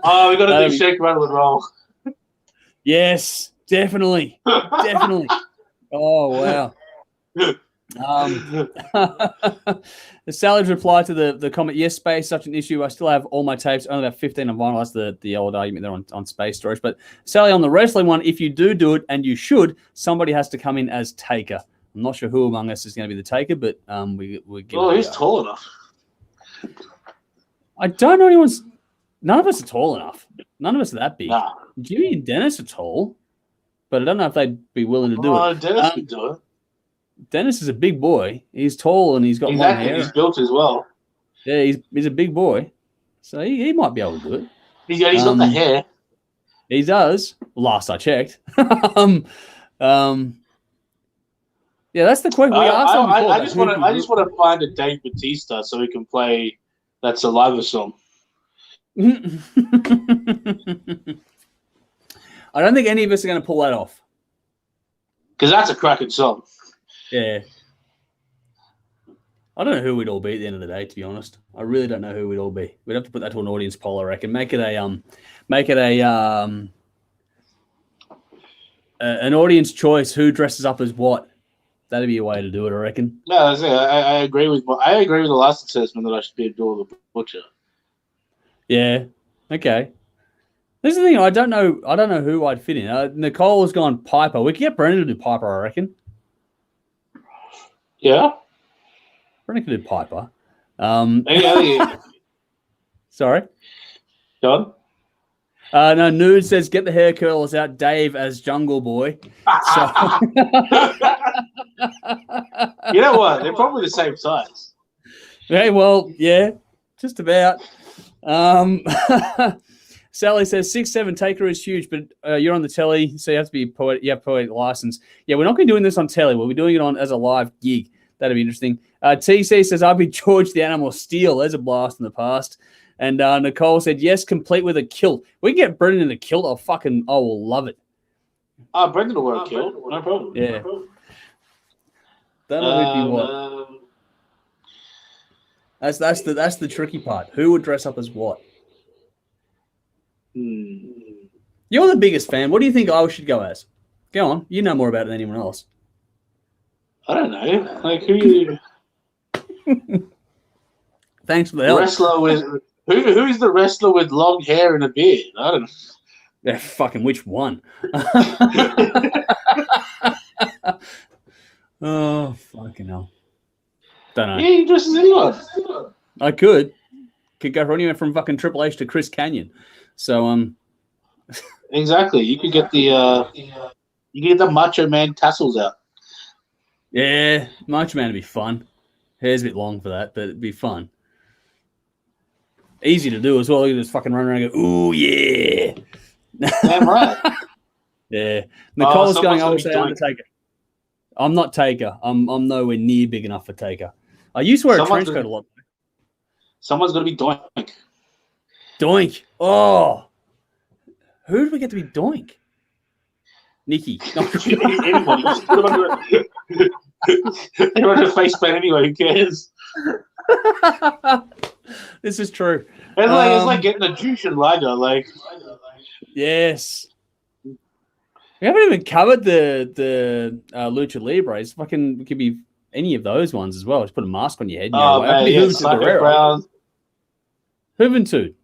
B: Oh, we got to do shake, rattle, and roll.
A: Yes, definitely. Definitely. Oh, wow. Sally's reply to the comment, yes, space, such an issue. I still have all my tapes, only about 15 on vinyl. That's the old argument there on space storage. But Sally, on the wrestling one, if you do it, and you should, somebody has to come in as taker. I'm not sure who among us is going to be the taker, but we give
B: it he's tall enough.
A: I don't know anyone's. None of us are tall enough. None of us are that big.
B: Nah.
A: Jimmy and Dennis are tall, but I don't know if they'd be willing to do it.
B: Dennis could do it.
A: Dennis is a big boy. He's tall and he's got long hair.
B: He's built as well.
A: Yeah, he's a big boy, so he might be able to do it.
B: He's got the hair.
A: He does. Last I checked. Yeah, that's the question.
B: I just want to find a Dave Bautista so we can play that Saliva song.
A: I don't think any of us are going to pull that off.
B: Because that's a cracking song.
A: Yeah. I don't know who we'd all be at the end of the day, to be honest. I really don't know who we'd all be. We'd have to put that to an audience poll, I reckon. Make it an audience choice. Who dresses up as what? That'd be a way to do it, I reckon.
B: No, I agree with the last assessment that I should be Abdullah the Butcher.
A: Yeah. Okay. This is the thing. I don't know who I'd fit in. Nicole has gone Piper. We could get Brendan to do Piper, I reckon.
B: Yeah.
A: Brendan could do Piper. Sorry.
B: Done.
A: No, Nude says get the hair curlers out. Dave as Jungle Boy. So...
B: You know what? They're probably the same size.
A: Okay, well, yeah, just about. Sally says 6'7" taker is huge, but you're on the telly, so you have to be poet. You have poetic license. Yeah, we're not going to be doing this on telly. We'll be doing it on as a live gig. That'd be interesting. TC says I'll be George the Animal Steel. There's a blast in the past. And Nicole said yes, complete with a kilt. We can get Brendan in a kilt. I will love it.
B: Brendan will wear a kilt. No problem.
A: Yeah.
B: No problem.
A: That'll be what. That's the tricky part. Who would dress up as what? You're the biggest fan. What do you think I should go as? Go on. You know more about it than anyone else.
B: I don't know. Like who you?
A: Thanks for the help.
B: Wrestler with who's the wrestler with long hair and a beard? I don't know.
A: Yeah, fucking which one? Oh, fucking hell. Don't know.
B: Yeah, you dress as anyone.
A: I could go for anywhere from fucking Triple H to Chris Canyon. So
B: exactly. You could get the Macho Man tassels out.
A: Yeah, Macho Man would be fun. Hair's a bit long for that, but it'd be fun. Easy to do as well. You can just fucking run around and go, ooh, yeah.
B: Damn right.
A: Yeah. Nicole's going, I would say Undertaker. I'm not Taker. I'm nowhere near big enough for Taker. I used to wear a trench coat a lot.
B: Someone's got to be Doink.
A: Doink. Oh. Who do we get to be Doink? Nikki.
B: Anybody. Just put them under a face paint anyway. Who cares?
A: This is true.
B: It's like getting a Jushin lager. Like,
A: yes. We haven't even covered the Lucha Libres. Fucking, it could be any of those ones as well. Just put a mask on your head.
B: Man, yeah,
A: Juventude.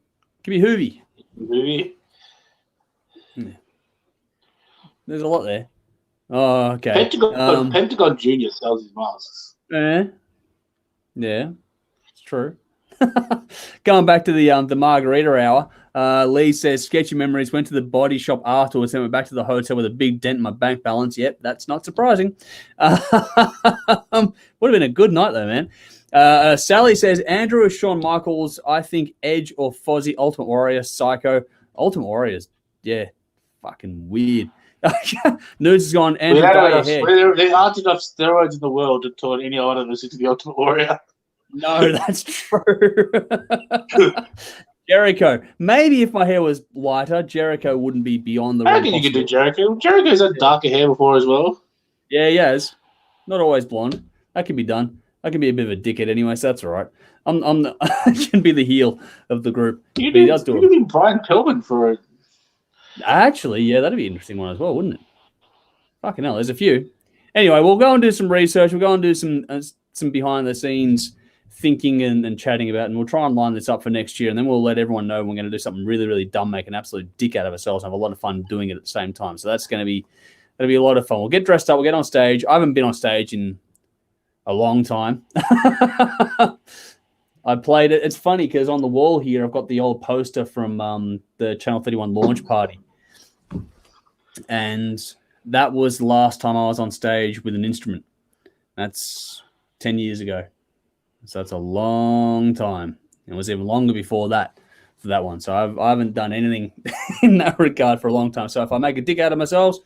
A: Could be Hoovy.
B: Hoovy.
A: Yeah. There's a lot there. Oh, okay.
B: Pentagon Junior sells his masks.
A: Yeah, it's true. Going back to the margarita hour, Lee says, sketchy memories, went to the body shop afterwards, then went back to the hotel with a big dent in my bank balance. Yep, that's not surprising. Would have been a good night, though, man. Sally says, Andrew or Shawn Michaels, I think Edge or Fozzy, Ultimate Warrior, Psycho. Ultimate Warriors, yeah. fucking weird. Nudes has gone, Andrew,
B: We had
A: dye your
B: enough,
A: hair.
B: there aren't enough steroids in the world to turn any one of us into the Ultimate Warrior.
A: No, that's true. Jericho. Maybe if my hair was lighter, Jericho wouldn't be beyond the
B: I
A: realm
B: reckon you could do
A: possibility.
B: Jericho. Jericho's had darker hair before as well.
A: Yeah, he has. Not always blonde. That can be done. I can be a bit of a dickhead anyway, so that's all right. I can be the heel of the group.
B: You
A: But he
B: could
A: does do it.
B: be Brian Pillman for it.
A: Actually, yeah, that'd be an interesting one as well, wouldn't it? Fucking hell, there's a few. Anyway, we'll go and do some research. We'll go and do some behind the scenes thinking and chatting about, and we'll try and line this up for next year, and then we'll let everyone know we're going to do something really, really dumb, make an absolute dick out of ourselves, and have a lot of fun doing it at the same time. So that'll be a lot of fun. We'll get dressed up. We'll get on stage. I haven't been on stage in a long time. I played it. It's funny because on the wall here, I've got the old poster from the Channel 31 launch party. And that was the last time I was on stage with an instrument. That's 10 years ago. So that's a long time. It was even longer before that for that one. So I haven't done anything in that regard for a long time. So if I make a dick out of myself,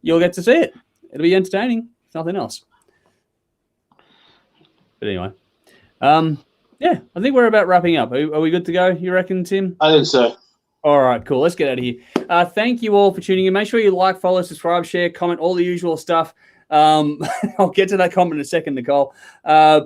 A: you'll get to see it. It'll be entertaining. If nothing else. But anyway. Yeah, I think we're about wrapping up. Are we good to go, you reckon, Tim?
B: I think so.
A: All right, cool. Let's get out of here. Thank you all for tuning in. Make sure you like, follow, subscribe, share, comment, all the usual stuff. I'll get to that comment in a second, Nicole.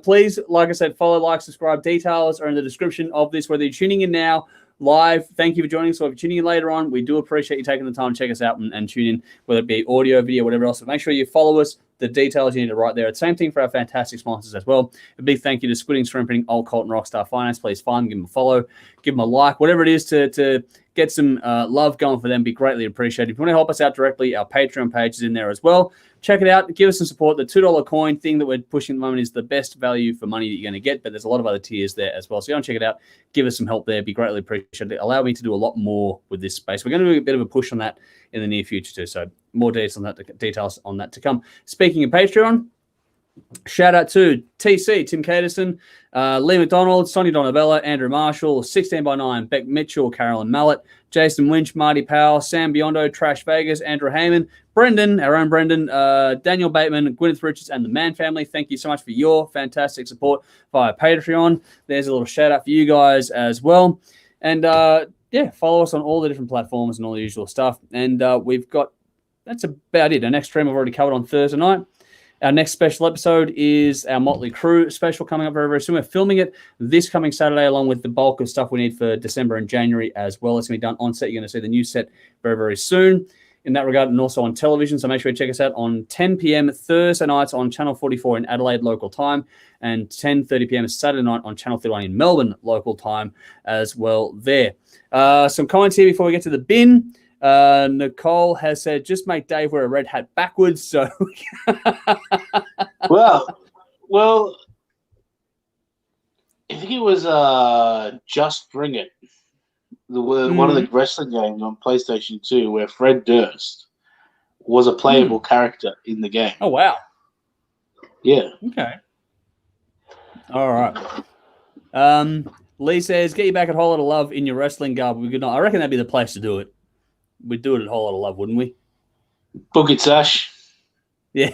A: Please, like I said, follow, like, subscribe. Details are in the description of this, whether you're tuning in now, live. Thank you for joining us. Or if you're tuning in later on, we do appreciate you taking the time to check us out and tune in, whether it be audio, video, whatever else. So make sure you follow us. The details you need to write there. It's the same thing for our fantastic sponsors as well. A big thank you to Squidding, Screen Printing, Old Colton, Rockstar Finance. Please find them, give them a follow, give them a like, whatever it is to get some love going for them. Be greatly appreciated. If you want to help us out directly, our Patreon page is in there as well. Check it out. Give us some support. The $2 coin thing that we're pushing at the moment is the best value for money that you're going to get, but there's a lot of other tiers there as well. So go and check it out. Give us some help there. Be greatly appreciated. Allow me to do a lot more with this space. We're going to do a bit of a push on that in the near future too. So more details on that to come. Speaking of Patreon, shout out to TC, Tim Caterson, Lee McDonald, Sonny Donabella, Andrew Marshall, 16x9, Beck Mitchell, Carolyn Mallet, Jason Lynch, Marty Powell, Sam Biondo, Trash Vegas, Andrew Heyman, Brendan, our own Brendan, Daniel Bateman, Gwyneth Richards, and the Mann family. Thank you so much for your fantastic support via Patreon. There's a little shout out for you guys as well. And yeah, follow us on all the different platforms and all the usual stuff. And that's about it. Our next stream I've already covered on Thursday night. Our next special episode is our Motley Crue special coming up very, very soon. We're filming it this coming Saturday along with the bulk of stuff we need for December and January as well. It's going to be done on set. You're going to see the new set very, very soon in that regard, and also on television. So make sure you check us out on 10 p.m. Thursday nights on Channel 44 in Adelaide local time, and 10:30 p.m. Saturday night on Channel 31 in Melbourne local time as well there. Some comments here before we get to the bin. Nicole has said, just make Dave wear a red hat backwards. So,
B: well, I think it was Just Bring It, one of the wrestling games on PlayStation 2, where Fred Durst was a playable character in the game.
A: Oh wow!
B: Yeah.
A: Okay. All right. Lee says, get you back at Whole Lot of Love in your wrestling garb. We could not. I reckon that'd be the place to do it. We'd do it at Whole Lot of Love, wouldn't we?
B: Book it, Sash.
A: Yeah.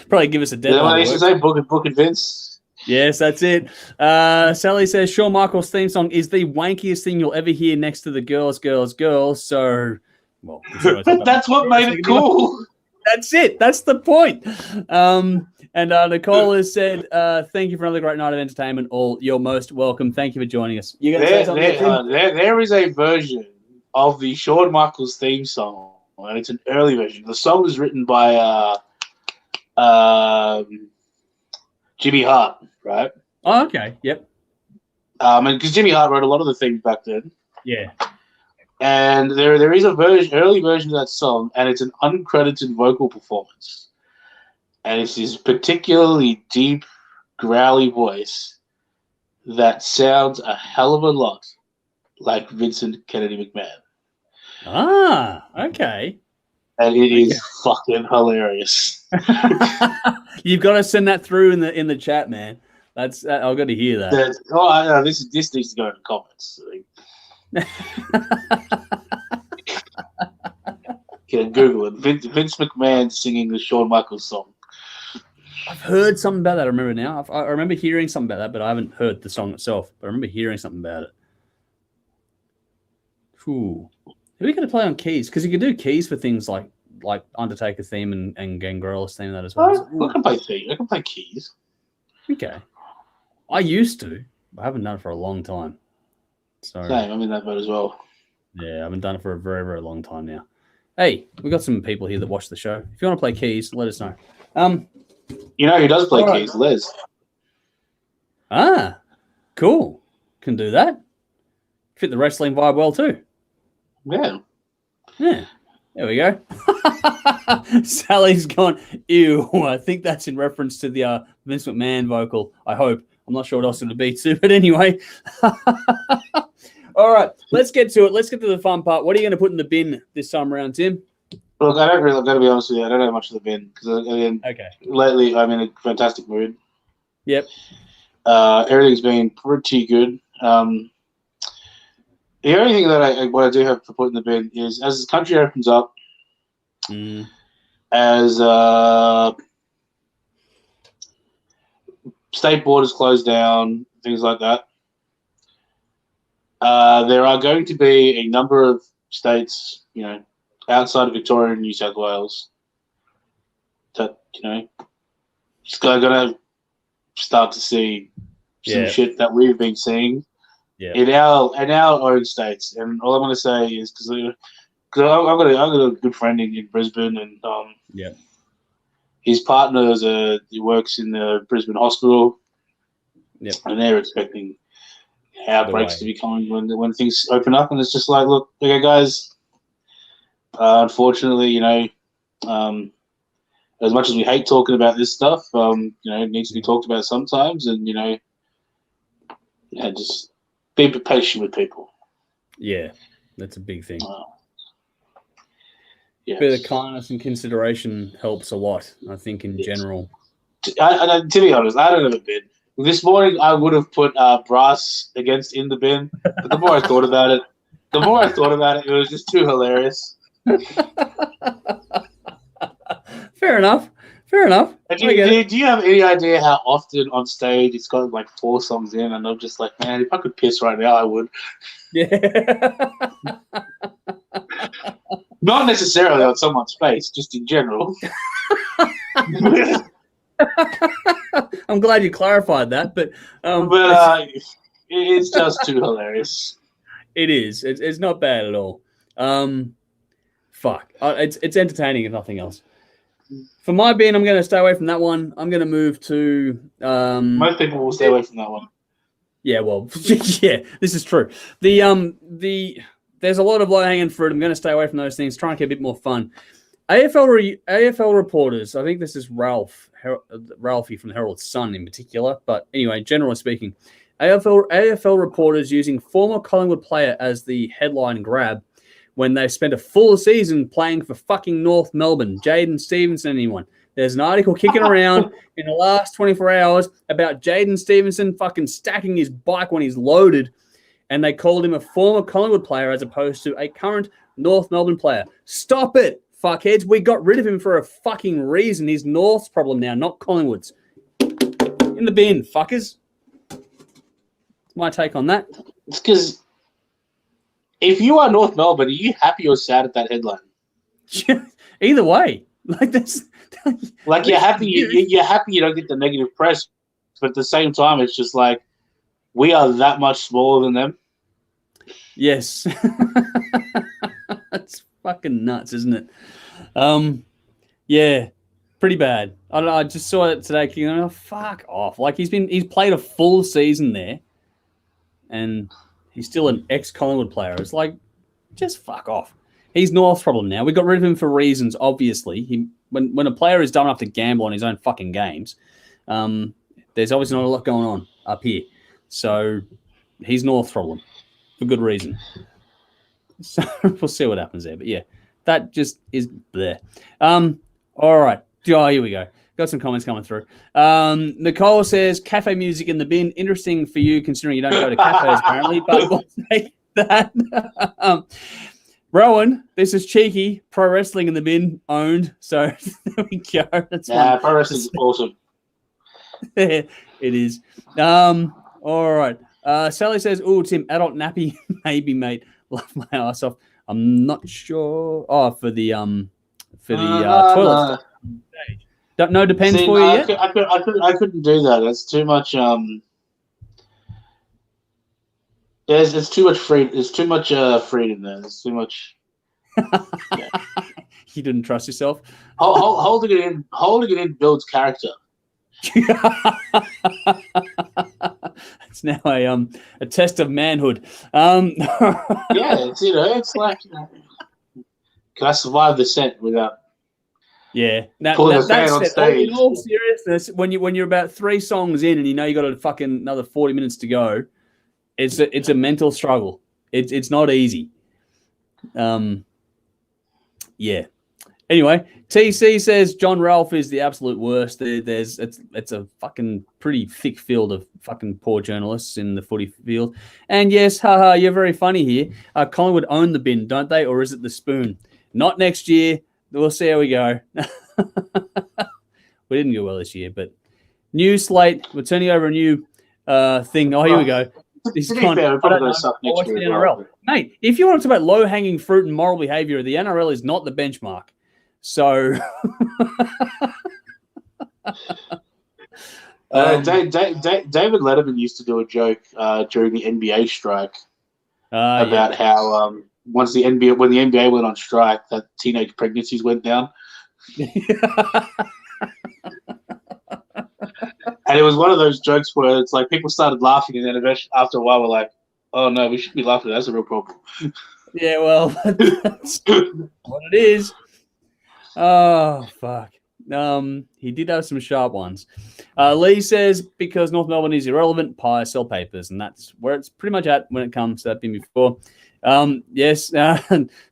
A: Probably give us a deadline.
B: You know what I used to say? Book it, Vince.
A: Yes, that's it. Sally says, Shawn Michaels' theme song is the wankiest thing you'll ever hear next to the girls, girls, girls. So, well,
B: that's what made it cool.
A: That's it. That's the point. And Nicole has said, thank you for another great night of entertainment. All you're most welcome. Thank you for joining us. You going to say something?
B: There is a version of the Shawn Michaels theme song, and it's an early version. The song was written by Jimmy Hart, right?
A: Oh, okay. Yep.
B: And because Jimmy Hart wrote a lot of the themes back then.
A: Yeah.
B: And there is a early version of that song, and it's an uncredited vocal performance. And it's this particularly deep, growly voice that sounds a hell of a lot like Vincent Kennedy McMahon.
A: Ah, okay.
B: And it is fucking hilarious.
A: You've got to send that through in the chat, man. That's I've got to hear that.
B: This needs to go in the comments. Yeah, Google it. Vince McMahon singing the Shawn Michaels song.
A: I've heard something about that. I remember now. I remember hearing something about that, but I haven't heard the song itself. But I remember hearing something about it. Who are we going to play on keys? Because you can do keys for things like Undertaker theme and Gangrel's theme and that as well.
B: I can play keys. I can play keys.
A: Okay. I used to. I haven't done it for a long time. So
B: same. I'm in that boat as well.
A: Yeah, I haven't done it for a very, very long time now. Hey, we've got some people here that watch the show. If you want to play keys, let us know.
B: You know who does play keys? Les.
A: Ah, cool. Can do that. Fit the wrestling vibe well too.
B: Yeah.
A: Yeah. There we go. Sally's gone, ew. I think that's in reference to the Vince McMahon vocal. I hope. I'm not sure what else it would be too, but anyway. All right, let's get to it. Let's get to the fun part. What are you going to put in the bin this time around, Tim?
B: Look, I don't really, I've got to be honest with you, I don't have much of the bin because lately I'm in a fantastic mood.
A: Yep.
B: Everything's been pretty good. The only thing that what I do have to put in the bin is as the country opens up, as state borders close down, things like that. There are going to be a number of states, outside of Victoria and New South Wales, that just going to start to see some shit that we've been seeing in our own states. And all I'm going to say is because I've got a good friend in Brisbane, and his partner he works in the Brisbane hospital, and they're expecting outbreaks to be coming when things open up, and it's just like, look, okay, guys. Unfortunately, as much as we hate talking about this stuff, it needs to be talked about sometimes, and just be patient with people. Yeah,
A: that's a big thing. A bit of kindness and consideration helps a lot, I think, in general.
B: To be honest, I don't have a bin. This morning, I would have put brass against in the bin, but the more I thought about it, it was just too hilarious.
A: Fair enough.
B: Do you have any idea how often on stage it's got like 4 songs in, and I'm just like, man, if I could piss right now, I would.
A: Yeah.
B: Not necessarily on someone's face, just in general.
A: I'm glad you clarified that, but
B: it's just too hilarious.
A: It is. It's not bad at all. It's entertaining if nothing else. For my bin, I'm going to stay away from that one. I'm going to move to.
B: Most people will stay away from that one.
A: Yeah, well, yeah, this is true. There's a lot of low-hanging fruit. I'm going to stay away from those things. Try and keep a bit more fun. AFL reporters. I think this is Ralphie from the Herald Sun in particular. But anyway, generally speaking, AFL reporters using former Collingwood player as the headline grab when they spent a full season playing for fucking North Melbourne. Jaden Stevenson, anyone? There's an article kicking around in the last 24 hours about Jaden Stevenson fucking stacking his bike when he's loaded, and they called him a former Collingwood player as opposed to a current North Melbourne player. Stop it, fuckheads. We got rid of him for a fucking reason. He's North's problem now, not Collingwood's. In the bin, fuckers. That's my take on that.
B: It's because if you are North Melbourne, are you happy or sad at that headline?
A: Either way. Like that's
B: like you're happy you're happy you don't get the negative press, but at the same time it's just like we are that much smaller than them.
A: Yes. That's fucking nuts, isn't it? Yeah, pretty bad. I don't know, I just saw it today kicking on, fuck off. Like he's played a full season there and he's still an ex-Collingwood player. It's like, just fuck off. He's North's problem now. We got rid of him for reasons, obviously. When a player is dumb enough to gamble on his own fucking games, there's obviously not a lot going on up here. So he's North's problem for good reason. So we'll see what happens there. But yeah, that just is there. All right. Oh, here we go. Got some comments coming through. Nicole says, cafe music in the bin. Interesting for you considering you don't go to cafes apparently, but we'll take that. Rowan, this is cheeky. Pro wrestling in the bin, owned. So there we go. That's
B: pro wrestling's awesome.
A: It is. All right. Sally says, "Oh, Tim, adult nappy, maybe, mate. Love my ass off. I'm not sure. Oh, for the toilet. Don't know. Depends for you yet.
B: I couldn't do that. That's too much. It's too much free. It's too much freedom there. It's too much. Yeah.
A: You didn't trust yourself.
B: Holding it in builds character.
A: It's now a test of manhood.
B: Yeah, it's like, can I survive the scent without?
A: Yeah,
B: pulling a fan on stage.
A: In all seriousness, when you're about 3 songs in and you know you got a fucking another 40 minutes to go, it's a mental struggle. It's not easy. Yeah. Anyway, TC says John Ralph is the absolute worst. It's a fucking pretty thick field of fucking poor journalists in the footy field. And yes, haha, you're very funny here. Collingwood own the bin, don't they? Or is it the spoon? Not next year. We'll see how we go. We didn't go well this year, but new slate. We're turning over a new thing. Oh, here we go. This is kind of the NRL. Mate, if you want to talk about low-hanging fruit and moral behaviour, the NRL is not the benchmark. So,
B: David Letterman used to do a joke during the NBA strike about how when the NBA went on strike, that teenage pregnancies went down. And it was one of those jokes where it's like people started laughing, and then eventually, after a while, we're like, "Oh no, we shouldn't be laughing. That's a real problem."
A: Yeah, well, that's what it is. Oh, fuck. He did have some sharp ones. Lee says, because North Melbourne is irrelevant, pies sell papers, and that's where it's pretty much at when it comes to that bin before. Yes.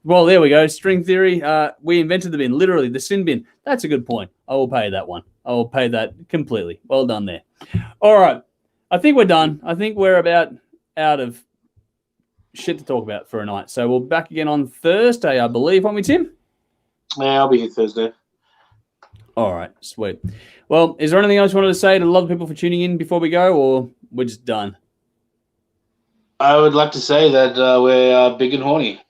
A: Well, there we go. String theory. We invented the bin, literally the sin bin. That's a good point. I will pay that one. I will pay that completely. Well done there. All right. I think we're done. I think we're about out of shit to talk about for a night. So we'll be back again on Thursday, I believe, won't we, Tim?
B: Yeah, I'll be here Thursday.
A: All right, sweet. Well, is there anything else you wanted to say to a lot of people for tuning in before we go, or we're just done?
B: I would like to say that we're big and horny.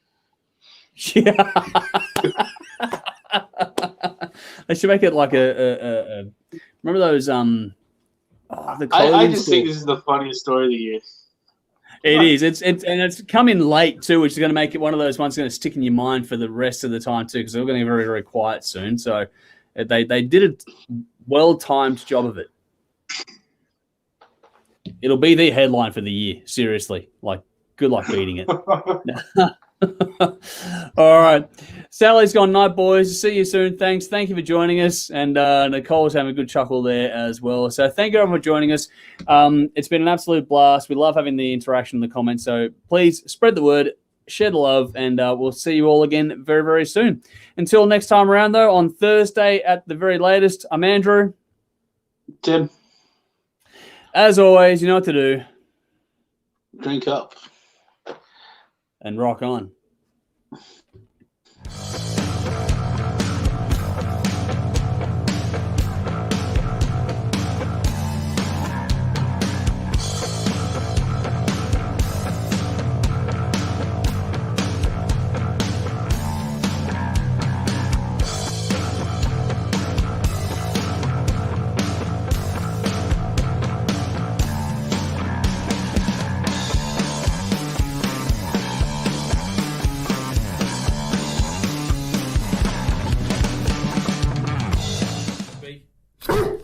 A: Yeah. They should make it like a remember those the
B: I just think this is the funniest story of the year.
A: It is. It's come in late too, which is going to make it one of those ones going to stick in your mind for the rest of the time too, because we're going to be very, very quiet soon. So they did a well-timed job of it. It'll be the headline for the year. Seriously, like good luck beating it. All right, Sally's gone night, boys. See you soon. Thanks. Thank you for joining us, and Nicole's having a good chuckle there as well. So thank you everyone for joining us. It's been an absolute blast. We love having the interaction in the comments. So please spread the word, share the love, and we'll see you all again very, very soon. Until next time around, though, on Thursday at the very latest. I'm Andrew.
B: Tim.
A: As always, you know what to do.
B: Drink up.
A: And rock on. Beef.